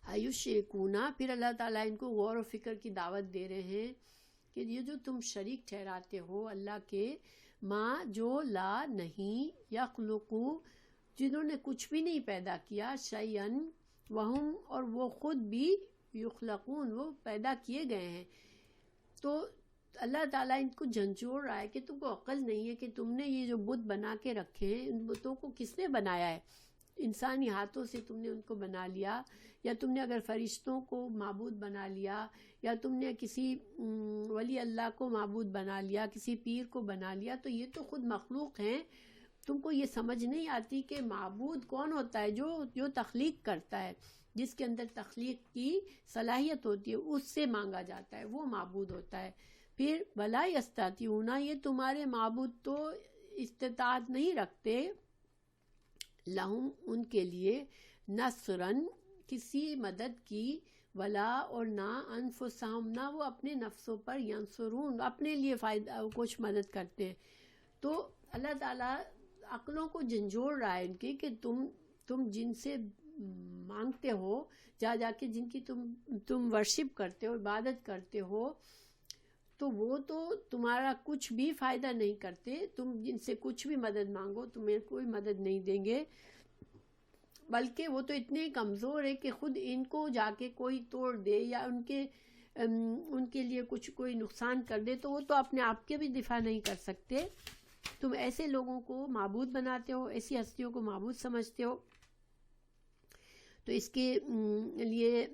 ایشرکونا، پھر اللہ تعالیٰ ان کو غور و فکر کی دعوت دے رہے ہیں کہ یہ جو تم شریک ٹھہراتے ہو اللہ کے، ماں جو لا نہیں یخلقو، جنہوں نے کچھ بھی نہیں پیدا کیا، شیئن وہم، اور وہ خود بھی یخلقون، وہ پیدا کیے گئے ہیں. تو اللہ تعالیٰ ان کو جھنجھوڑ رہا ہے کہ تم کو عقل نہیں ہے کہ تم نے یہ جو بت بنا کے رکھے ہیں، ان بتوں کو کس نے بنایا ہے؟ انسانی ہاتھوں سے تم نے ان کو بنا لیا، یا تم نے اگر فرشتوں کو معبود بنا لیا، یا تم نے کسی ولی اللہ کو معبود بنا لیا، کسی پیر کو بنا لیا، تو یہ تو خود مخلوق ہیں. تم کو یہ سمجھ نہیں آتی کہ معبود کون ہوتا ہے؟ جو تخلیق کرتا ہے، جس کے اندر تخلیق کی صلاحیت ہوتی ہے، اس سے مانگا جاتا ہے، وہ معبود ہوتا ہے. پھر ولا یستطیعون، یہ تمہارے معبود تو استطاعت نہیں رکھتے، لہم، ان کے لیے، نصرن، کسی مدد کی، ولا، اور نہ، انفسہم، نہ وہ اپنے نفسوں پر، ینصرون، اپنے لیے فائدہ کچھ مدد کرتے ہیں. تو اللہ تعالیٰ عقلوں کو جھنجھوڑ رہا ہے ان کی کہ تم جن سے مانگتے ہو، جا کے جن کی تم ورشپ کرتے ہو، عبادت کرتے ہو، تو وہ تو تمہارا کچھ بھی فائدہ نہیں کرتے. تم جن سے کچھ بھی مدد مانگو تمہیں کوئی مدد نہیں دیں گے، بلکہ وہ تو اتنے کمزور ہے کہ خود ان کو جا کے کوئی توڑ دے، یا ان کے ان کے لیے کچھ کوئی نقصان کر دے تو وہ تو اپنے آپ کے بھی دفاع نہیں کر سکتے. تم ایسے لوگوں کو معبود بناتے ہو, ایسی ہستیوں کو معبود سمجھتے ہو. تو اس کے لیے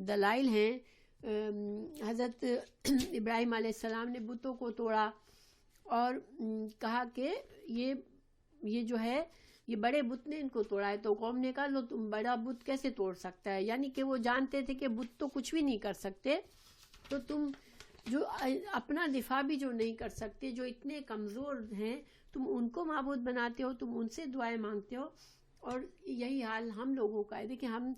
دلائل ہیں. حضرت ابراہیم علیہ السلام نے بتوں کو توڑا اور کہا کہ یہ جو ہے یہ بڑے بت نے ان کو توڑا ہے. تو قوم نے کہا لو تم بڑا بت کیسے توڑ سکتا ہے, یعنی کہ وہ جانتے تھے کہ بت تو کچھ بھی نہیں کر سکتے, تو تم جو اپنا دفاع بھی جو نہیں کر سکتے, جو اتنے کمزور ہیں, تم ان کو معبود بناتے ہو, تم ان سے دعائیں مانگتے ہو. اور یہی حال ہم لوگوں کا ہے. دیکھیں ہم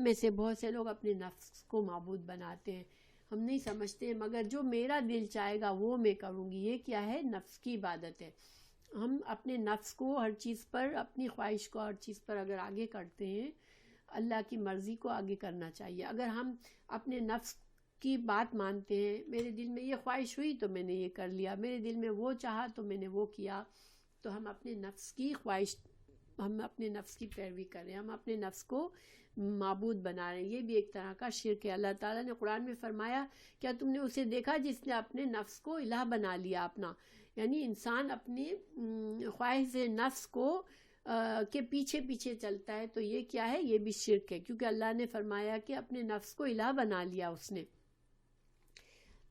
میں سے بہت سے لوگ اپنے نفس کو معبود بناتے ہیں. ہم نہیں سمجھتے مگر جو میرا دل چاہے گا وہ میں کروں گی. یہ کیا ہے؟ نفس کی عبادت ہے. ہم اپنے نفس کو ہر چیز پر, اپنی خواہش کو ہر چیز پر اگر آگے کرتے ہیں, اللہ کی مرضی کو آگے کرنا چاہیے. اگر ہم اپنے نفس کی بات مانتے ہیں, میرے دل میں یہ خواہش ہوئی تو میں نے یہ کر لیا, میرے دل میں وہ چاہا تو میں نے وہ کیا, تو ہم اپنے نفس کی خواہش, ہم اپنے نفس کی پیروی کر رہے ہیں, ہم اپنے نفس کو معبود بنا رہے ہیں. یہ بھی ایک طرح کا شرک ہے. اللہ تعالیٰ نے قرآن میں فرمایا, کیا تم نے اسے دیکھا جس نے اپنے نفس کو الہ بنا لیا اپنا؟ یعنی انسان اپنی خواہش نفس کو کے پیچھے پیچھے چلتا ہے, تو یہ کیا ہے؟ یہ بھی شرک ہے, کیونکہ اللہ نے فرمایا کہ اپنے نفس کو الہ بنا لیا اس نے.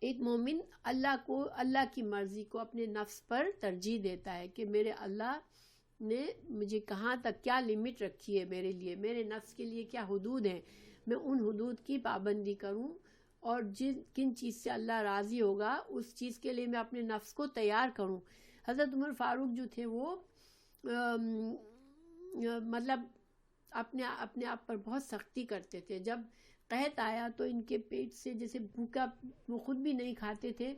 ایک مومن اللہ کی مرضی کو اپنے نفس پر ترجیح دیتا ہے کہ میرے اللہ نے مجھے کہاں تک کیا لمٹ رکھی ہے میرے لیے, میرے نفس کے لیے کیا حدود ہیں, میں ان حدود کی پابندی کروں, اور کن چیز سے اللہ راضی ہوگا اس چیز کے لیے میں اپنے نفس کو تیار کروں. حضرت عمر فاروق جو تھے وہ مطلب اپنے آپ پر بہت سختی کرتے تھے. جب قحط آیا تو ان کے پیٹ سے, جیسے بھوکا وہ خود بھی نہیں کھاتے تھے,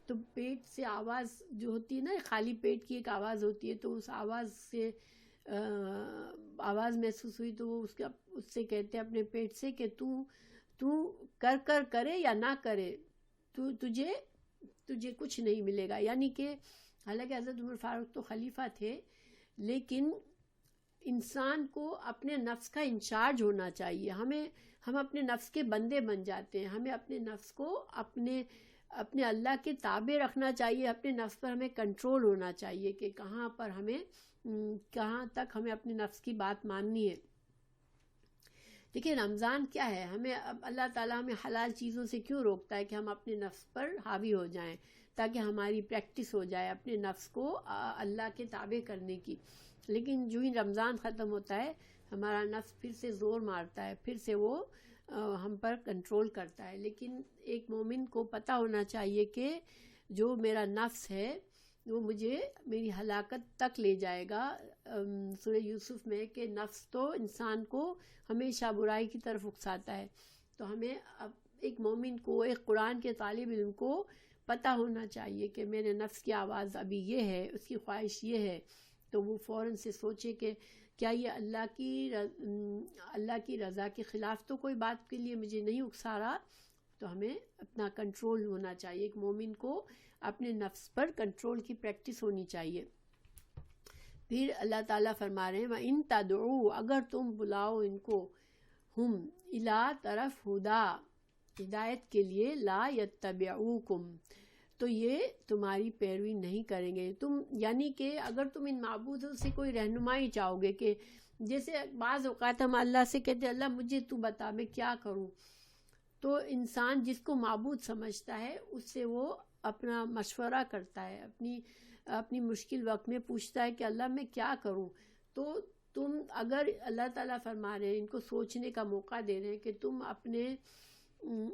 تو پیٹ سے آواز جو ہوتی ہے نا, خالی پیٹ کی ایک آواز ہوتی ہے, تو اس آواز سے آواز محسوس ہوئی, تو وہ اس سے کہتے ہیں اپنے پیٹ سے کہ تو کرے یا نہ کرے, تجھے کچھ نہیں ملے گا. یعنی کہ حالانکہ حضرت عمر فاروق تو خلیفہ تھے, لیکن انسان کو اپنے نفس کا انچارج ہونا چاہیے. ہم اپنے نفس کے بندے بن جاتے ہیں. ہمیں اپنے نفس کو اپنے اللہ کے تابع رکھنا چاہیے. اپنے نفس پر ہمیں کنٹرول ہونا چاہیے کہ کہاں تک ہمیں اپنے نفس کی بات ماننی ہے. دیکھیں رمضان کیا ہے, ہمیں اللہ تعالیٰ ہمیں حلال چیزوں سے کیوں روکتا ہے؟ کہ ہم اپنے نفس پر حاوی ہو جائیں, تاکہ ہماری پریکٹس ہو جائے اپنے نفس کو اللہ کے تابع کرنے کی. لیکن جو ہی رمضان ختم ہوتا ہے, ہمارا نفس پھر سے زور مارتا ہے, پھر سے وہ ہم پر کنٹرول کرتا ہے. لیکن ایک مومن کو پتہ ہونا چاہیے کہ جو میرا نفس ہے وہ مجھے میری ہلاکت تک لے جائے گا. سورہ یوسف میں کہ نفس تو انسان کو ہمیشہ برائی کی طرف اکساتا ہے. تو ہمیں ایک مومن کو, ایک قرآن کے طالب علم کو پتہ ہونا چاہیے کہ میرے نفس کی آواز ابھی یہ ہے, اس کی خواہش یہ ہے, تو وہ فوراً سے سوچے کہ کیا یہ اللہ کی رضا کے خلاف تو کوئی بات کے لیے مجھے نہیں اکسا رہا. تو ہمیں اپنا کنٹرول ہونا چاہیے. ایک مومن کو اپنے نفس پر کنٹرول کی پریکٹس ہونی چاہیے. پھر اللہ تعالیٰ فرما رہے ہیں وَإِن تَدْعُوا, اگر تم بلاؤ ان کو, ہم اِلیٰ طرف ہدا, ہدایت کے لیے, لا يَتَّبِعُوكُمْ, تو یہ تمہاری پیروی نہیں کریں گے. یعنی کہ اگر تم ان معبودوں سے کوئی رہنمائی چاہو گے, کہ جیسے بعض اوقات ہم اللہ سے کہتے ہیں اللہ مجھے تو بتا میں کیا کروں, تو انسان جس کو معبود سمجھتا ہے اس سے وہ اپنا مشورہ کرتا ہے, اپنی مشکل وقت میں پوچھتا ہے کہ اللہ میں کیا کروں. تو تم اگر اللہ تعالیٰ فرما رہے ہیں, ان کو سوچنے کا موقع دے رہے ہیں کہ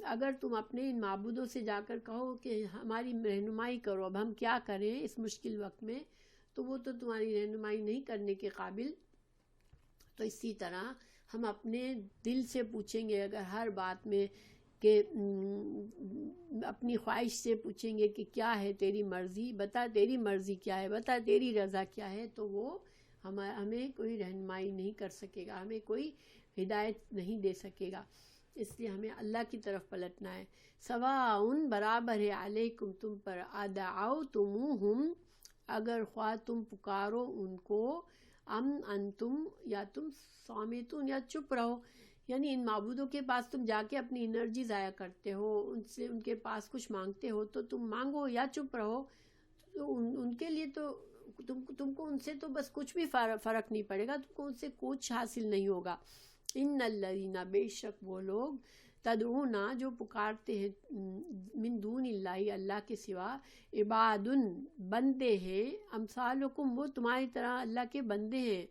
اگر تم اپنے ان معبودوں سے جا کر کہو کہ ہماری رہنمائی کرو, اب ہم کیا کریں اس مشکل وقت میں, تو وہ تو تمہاری رہنمائی نہیں کرنے کے قابل. تو اسی طرح ہم اپنے دل سے پوچھیں گے اگر ہر بات میں, کہ اپنی خواہش سے پوچھیں گے کہ کیا ہے تیری مرضی, بتا تیری مرضی کیا ہے, بتا تیری رضا کیا ہے, تو وہ ہمیں کوئی رہنمائی نہیں کر سکے گا, ہمیں کوئی ہدایت نہیں دے سکے گا. اس لیے ہمیں اللہ کی طرف پلٹنا ہے. سواء, برابر ہے, علیکم, تم پر, ادعوتموہم, اگر خواہ تم پکارو ان کو, انتم, یا تم صامتون, یا چپ رہو. یعنی ان معبودوں کے پاس تم جا کے اپنی انرجی ضائع کرتے ہو، ان سے ان کے پاس کچھ مانگتے ہو، تو تم مانگو یا چپ رہو، تو ان کے لیے تو تم کو ان سے تو بس کچھ بھی فرق نہیں پڑے گا، تم کو ان سے کچھ حاصل نہیں ہوگا. ان الذین، بے شک وہ لوگ، تدعونا جو پکارتے ہیں، من دون اللہ، اللہ کے سوا، عباد، بندے ہیں، امثالکم، وہ تمہاری طرح اللہ کے بندے ہیں،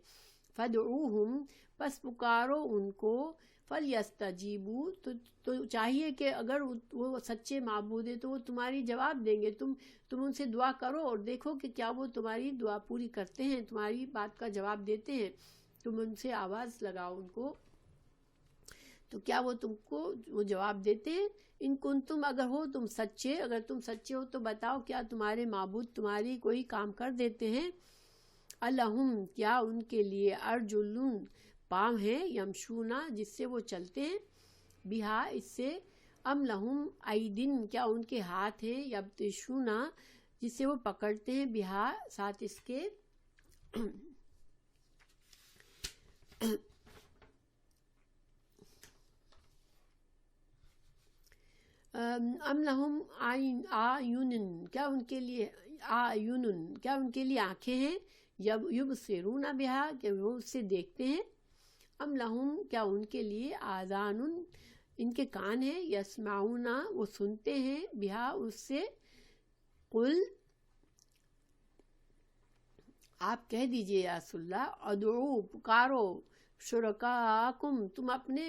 فدعوہم، پس پکارو ان کو، فلیستجیبوا، تو چاہیے کہ اگر وہ سچے معبود ہیں تو وہ تمہاری جواب دیں گے. تم ان سے دعا کرو اور دیکھو کہ کیا وہ تمہاری دعا پوری کرتے ہیں، تمہاری بات کا جواب دیتے ہیں. تم ان سے آواز لگاؤ ان کو تو کیا وہ تم کو وہ جواب دیتے ہیں. ان کنتم، اگر ہو تم سچے، اگر تم سچے ہو تو بتاؤ کیا تمہارے معبود تمہاری کوئی کام کر دیتے ہیں. الہم، کیا ان کے لیے، ارجلن، پاؤں ہیں، یمشونا، جس سے وہ چلتے ہیں، بہا، اس سے، ام لہم ایدن، کیا ان کے ہاتھ ہیں، یبطشونا، جس سے وہ پکڑتے ہیں، بہا، ساتھ اس کے، ام لہم اعین، کیا ان کے لیے، اعین، کیا ان کے لیے آنکھیں ہیں، یبصرون بہا، کہ وہ اس سے دیکھتے ہیں. ام لہم، کیا ان کے لیے، آذان، ان کے کان ہیں، یسمعون، وہ سنتے ہیں، بہا، اس سے. قل، آپ کہہ دیجئے یا رسول اللہ، ادعو، پکارو، شرکاکم، تم اپنے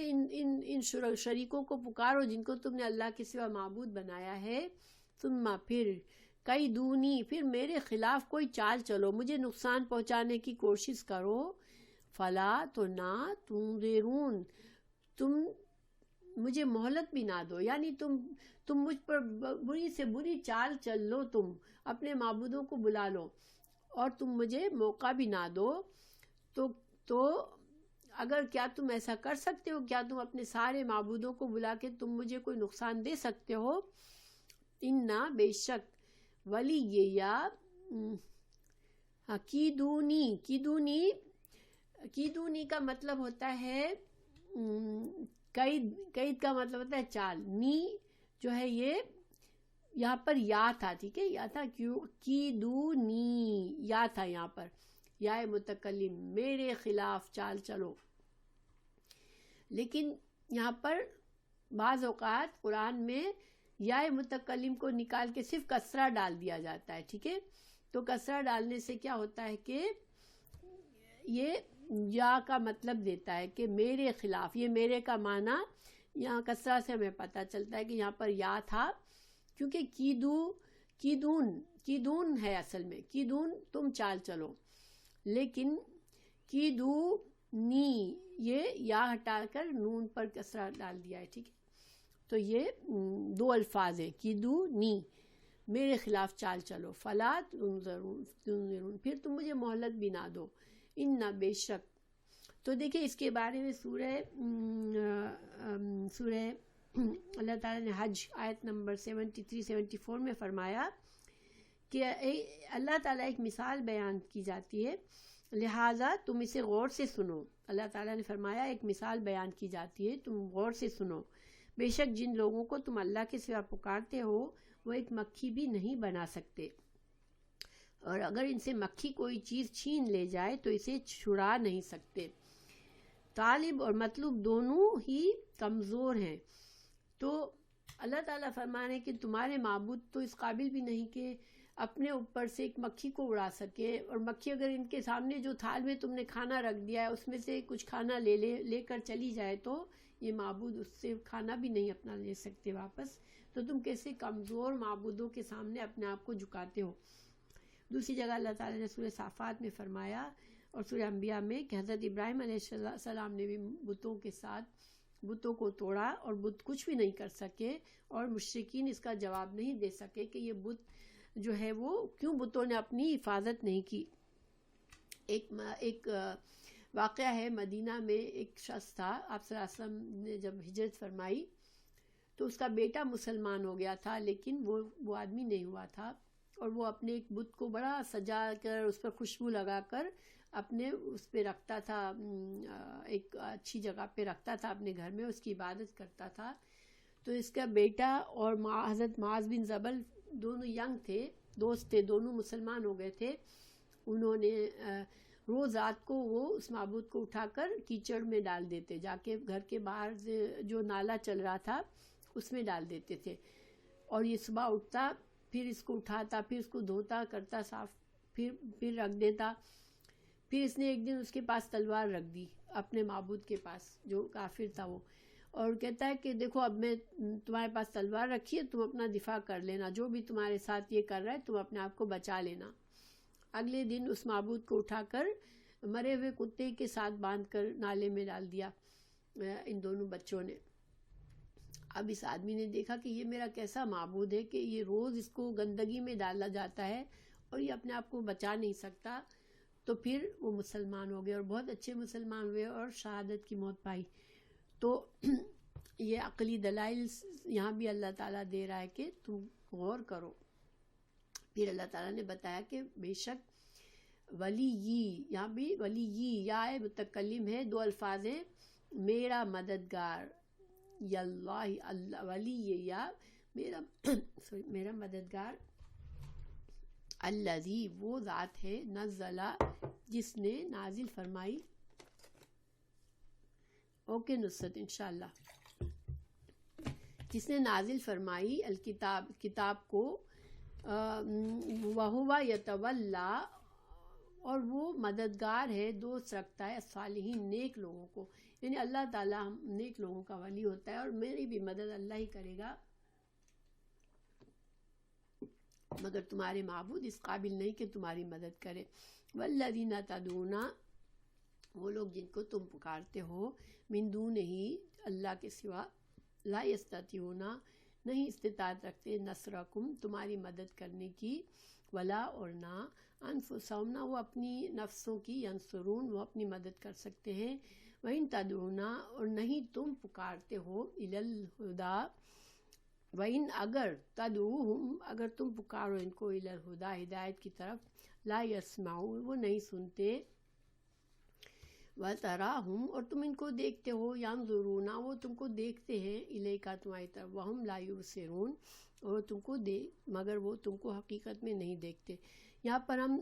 ان شریکوں کو پکارو جن کو تم نے اللہ کے سوا معبود بنایا ہے. ثم، پھر، کئی دونی، پھر میرے خلاف کوئی چال چلو، مجھے نقصان پہنچانے کی کوشش کرو. فلا، تو نہ، تنظرون، تم مجھے مہلت بھی نہ دو، یعنی تم مجھ پر بری سے بری چال چل لو، تم اپنے معبودوں کو بلا لو اور تم مجھے موقع بھی نہ دو. تو اگر کیا تم ایسا کر سکتے ہو، کیا تم اپنے سارے معبودوں کو بلا کے تم مجھے کوئی نقصان دے سکتے ہو. انا، بے شک، ولی، یا کیدونی کا مطلب ہوتا ہے قید کا مطلب ہوتا ہے چال. نی جو ہے یہ یہاں پر یا تھا، ٹھیک ہے، یا تھا، کیدونی، یا تھا یہاں پر، یا متکلم، میرے خلاف چال چلو. لیکن یہاں پر بعض اوقات قرآن میں یا متکلم کو نکال کے صرف کسرہ ڈال دیا جاتا ہے، ٹھیک ہے. تو کسرہ ڈالنے سے کیا ہوتا ہے کہ یہ یا کا مطلب دیتا ہے کہ میرے خلاف. یہ میرے کا معنی یہاں کسرہ سے ہمیں پتہ چلتا ہے کہ یہاں پر یا تھا، کیونکہ کیدون ہے اصل میں، کیدون، تم چال چلو. لیکن کیدونی، یہ یا ہٹا کر نون پر کسرہ ڈال دیا ہے، ٹھیک ہے. تو یہ دو الفاظ ہیں، کیدونی، میرے خلاف چال چلو. فلا تنظرون، پھر تم مجھے مہلت بھی نہ دو. ان، بے شک. تو دیکھیں اس کے بارے میں سورہ اللہ تعالیٰ نے حج آیت نمبر 73-74 میں فرمایا کہ اللہ تعالیٰ ایک مثال بیان کی جاتی ہے، لہٰذا تم اسے غور سے سنو. اللہ تعالیٰ نے فرمایا ایک مثال بیان کی جاتی ہے، تم غور سے سنو. بے شک جن لوگوں کو تم اللہ کے سوا پکارتے ہو وہ ایک مکھی بھی نہیں بنا سکتے، اور اگر ان سے مکھی کوئی چیز چھین لے جائے تو اسے چھڑا نہیں سکتے. طالب اور مطلوب دونوں ہی کمزور ہیں. تو اللہ تعالیٰ فرمانے کہ تمہارے معبود تو اس قابل بھی نہیں کہ اپنے اوپر سے ایک مکھی کو اڑا سکے، اور مکھی اگر ان کے سامنے جو تھال میں تم نے کھانا رکھ دیا ہے اس میں سے کچھ کھانا لے کر چلی جائے تو یہ معبود اس سے کھانا بھی نہیں اپنا لے سکتے واپس. تو تم کیسے کمزور معبودوں کے سامنے اپنے آپ کو جھکاتے ہو. دوسری جگہ اللہ تعالیٰ نے سورہ صافات میں فرمایا اور سورہ انبیاء میں کہ حضرت ابراہیم علیہ السلام نے بھی بتوں کو توڑا اور بت کچھ بھی نہیں کر سکے، اور مشرکین اس کا جواب نہیں دے سکے کہ یہ بت جو ہے وہ کیوں بتوں نے اپنی حفاظت نہیں کی. ایک واقعہ ہے، مدینہ میں ایک شخص تھا، آپ صلی اللہ علیہ وسلم نے جب ہجرت فرمائی تو اس کا بیٹا مسلمان ہو گیا تھا، لیکن وہ آدمی نہیں ہوا تھا. اور وہ اپنے ایک بت کو بڑا سجا کر اس پر خوشبو لگا کر اپنے اس پہ رکھتا تھا، ایک اچھی جگہ پہ رکھتا تھا اپنے گھر میں، اس کی عبادت کرتا تھا. تو اس کا بیٹا اور حضرت معاذ بن جبل دونوں ینگ تھے، دوست تھے، دونوں مسلمان ہو گئے تھے. انہوں نے روز رات کو وہ اس معبود کو اٹھا کر کیچڑ میں ڈال دیتے، جا کے گھر کے باہر جو نالا چل رہا تھا اس میں ڈال دیتے تھے. اور یہ صبح اٹھتا، پھر اس کو اٹھاتا، پھر اس کو دھوتا کرتا صاف، پھر رکھ دیتا. پھر اس نے ایک دن اس کے پاس تلوار رکھ دی اپنے معبود کے پاس، جو کافر تھا وہ، اور کہتا ہے کہ دیکھو اب میں تمہارے پاس تلوار رکھی ہے، تم اپنا دفاع کر لینا، جو بھی تمہارے ساتھ یہ کر رہا ہے تم اپنے آپ کو بچا لینا. اگلے دن اس معبود کو اٹھا کر مرے ہوئے کتے کے ساتھ باندھ کر نالے میں ڈال دیا ان دونوں بچوں نے. اب اس آدمی نے دیکھا کہ یہ میرا کیسا معبود ہے کہ یہ روز اس کو گندگی میں ڈالا جاتا ہے اور یہ اپنے آپ کو بچا نہیں سکتا. تو پھر وہ مسلمان ہو گئے اور بہت اچھے مسلمان ہوئے اور شہادت کی موت پائی. تو یہ عقلی دلائل یہاں بھی اللہ تعالیٰ دے رہا ہے کہ تم غور کرو. پھر اللہ تعالیٰ نے بتایا کہ بے شک ولی، یہاں بھی ولی یا متکلم ہے، دو الفاظ ہیں، میرا مددگار، یا اللہ ولی یا میرا مددگار، الذی وہ ذات ہے، نزلہ جس نے نازل فرمائی، اوکے نصرت انشاءاللہ، جس نے نازل فرمائی الکتاب، کتاب کو، وَهُوَ يَتَوَلَّى اور وہ مددگار ہے، دوست رکھتا ہے، صالحین نیک لوگوں کو. یعنی اللہ تعالیٰ نیک لوگوں کا ولی ہوتا ہے اور میری بھی مدد اللہ ہی کرے گا، مگر تمہارے معبود اس قابل نہیں کہ تمہاری مدد کرے. وَالَّذِينَ تَدْعُونَ وہ لوگ جن کو تم پکارتے ہو، من دونہ اللہ کے سوا، لا یستطیعون نہیں استطاعت رکھتے، نصرکم تمہاری مدد کرنے کی، ولا اور نہ، انفسہم نہ وہ اپنی نفسوں کی، ینصرون وہ اپنی مدد کر سکتے ہیں. وَإِن تَدْعُونَ اور نہیں تم پکارتے ہو، إِلَى الْهُدَى وَإِن اگر تدعوہم اگر تم پکارو ان کو، إِلَى الْهُدَى ہدایت کی طرف، لا يسمعون وہ نہیں سنتے. وَتَرَاهُمْ اور تم ان کو دیکھتے ہو، يَنظُرُونَ وہ تم کو دیکھتے ہیں، إِلَيْكَ تمہاری طرف، وَهُمْ لَا يُبْصِرُونَ اور تم کو مگر وہ تم کو حقیقت میں نہیں دیکھتے. یہاں پر ہم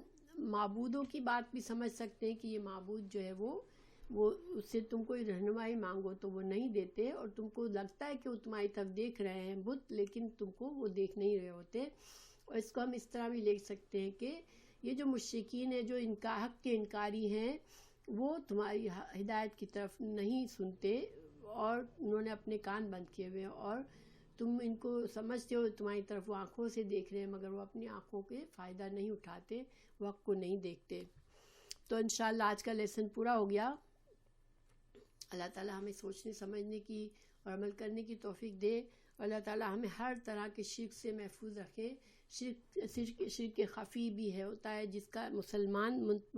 معبودوں کی بات بھی سمجھ سکتے ہیں کہ یہ معبود جو ہے وہ اس سے تم کوئی رہنمائی مانگو تو وہ نہیں دیتے، اور تم کو لگتا ہے کہ وہ تمہاری طرف دیکھ رہے ہیں بت، لیکن تم کو وہ دیکھ نہیں رہے ہوتے. اور اس کو ہم اس طرح بھی لکھ سکتے ہیں کہ یہ جو مشرکین ہیں، جو حق کے انکاری ہیں، وہ تمہاری ہدایت کی طرف نہیں سنتے اور انہوں نے اپنے کان بند کیے ہوئے ہیں، اور تم ان کو سمجھتے ہو تمہاری طرف وہ آنکھوں سے دیکھ رہے ہیں، مگر وہ اپنی آنکھوں کے فائدہ نہیں اٹھاتے، وہ حق کو نہیں دیکھتے. تو انشاءاللہ آج کا لیسن پورا ہو گیا. اللہ تعالیٰ ہمیں سوچنے سمجھنے کی اور عمل کرنے کی توفیق دے، اور اللہ تعالیٰ ہمیں ہر طرح کے شرک سے محفوظ رکھے. شرک خفی بھی ہے، ہوتا ہے جس کا مسلمان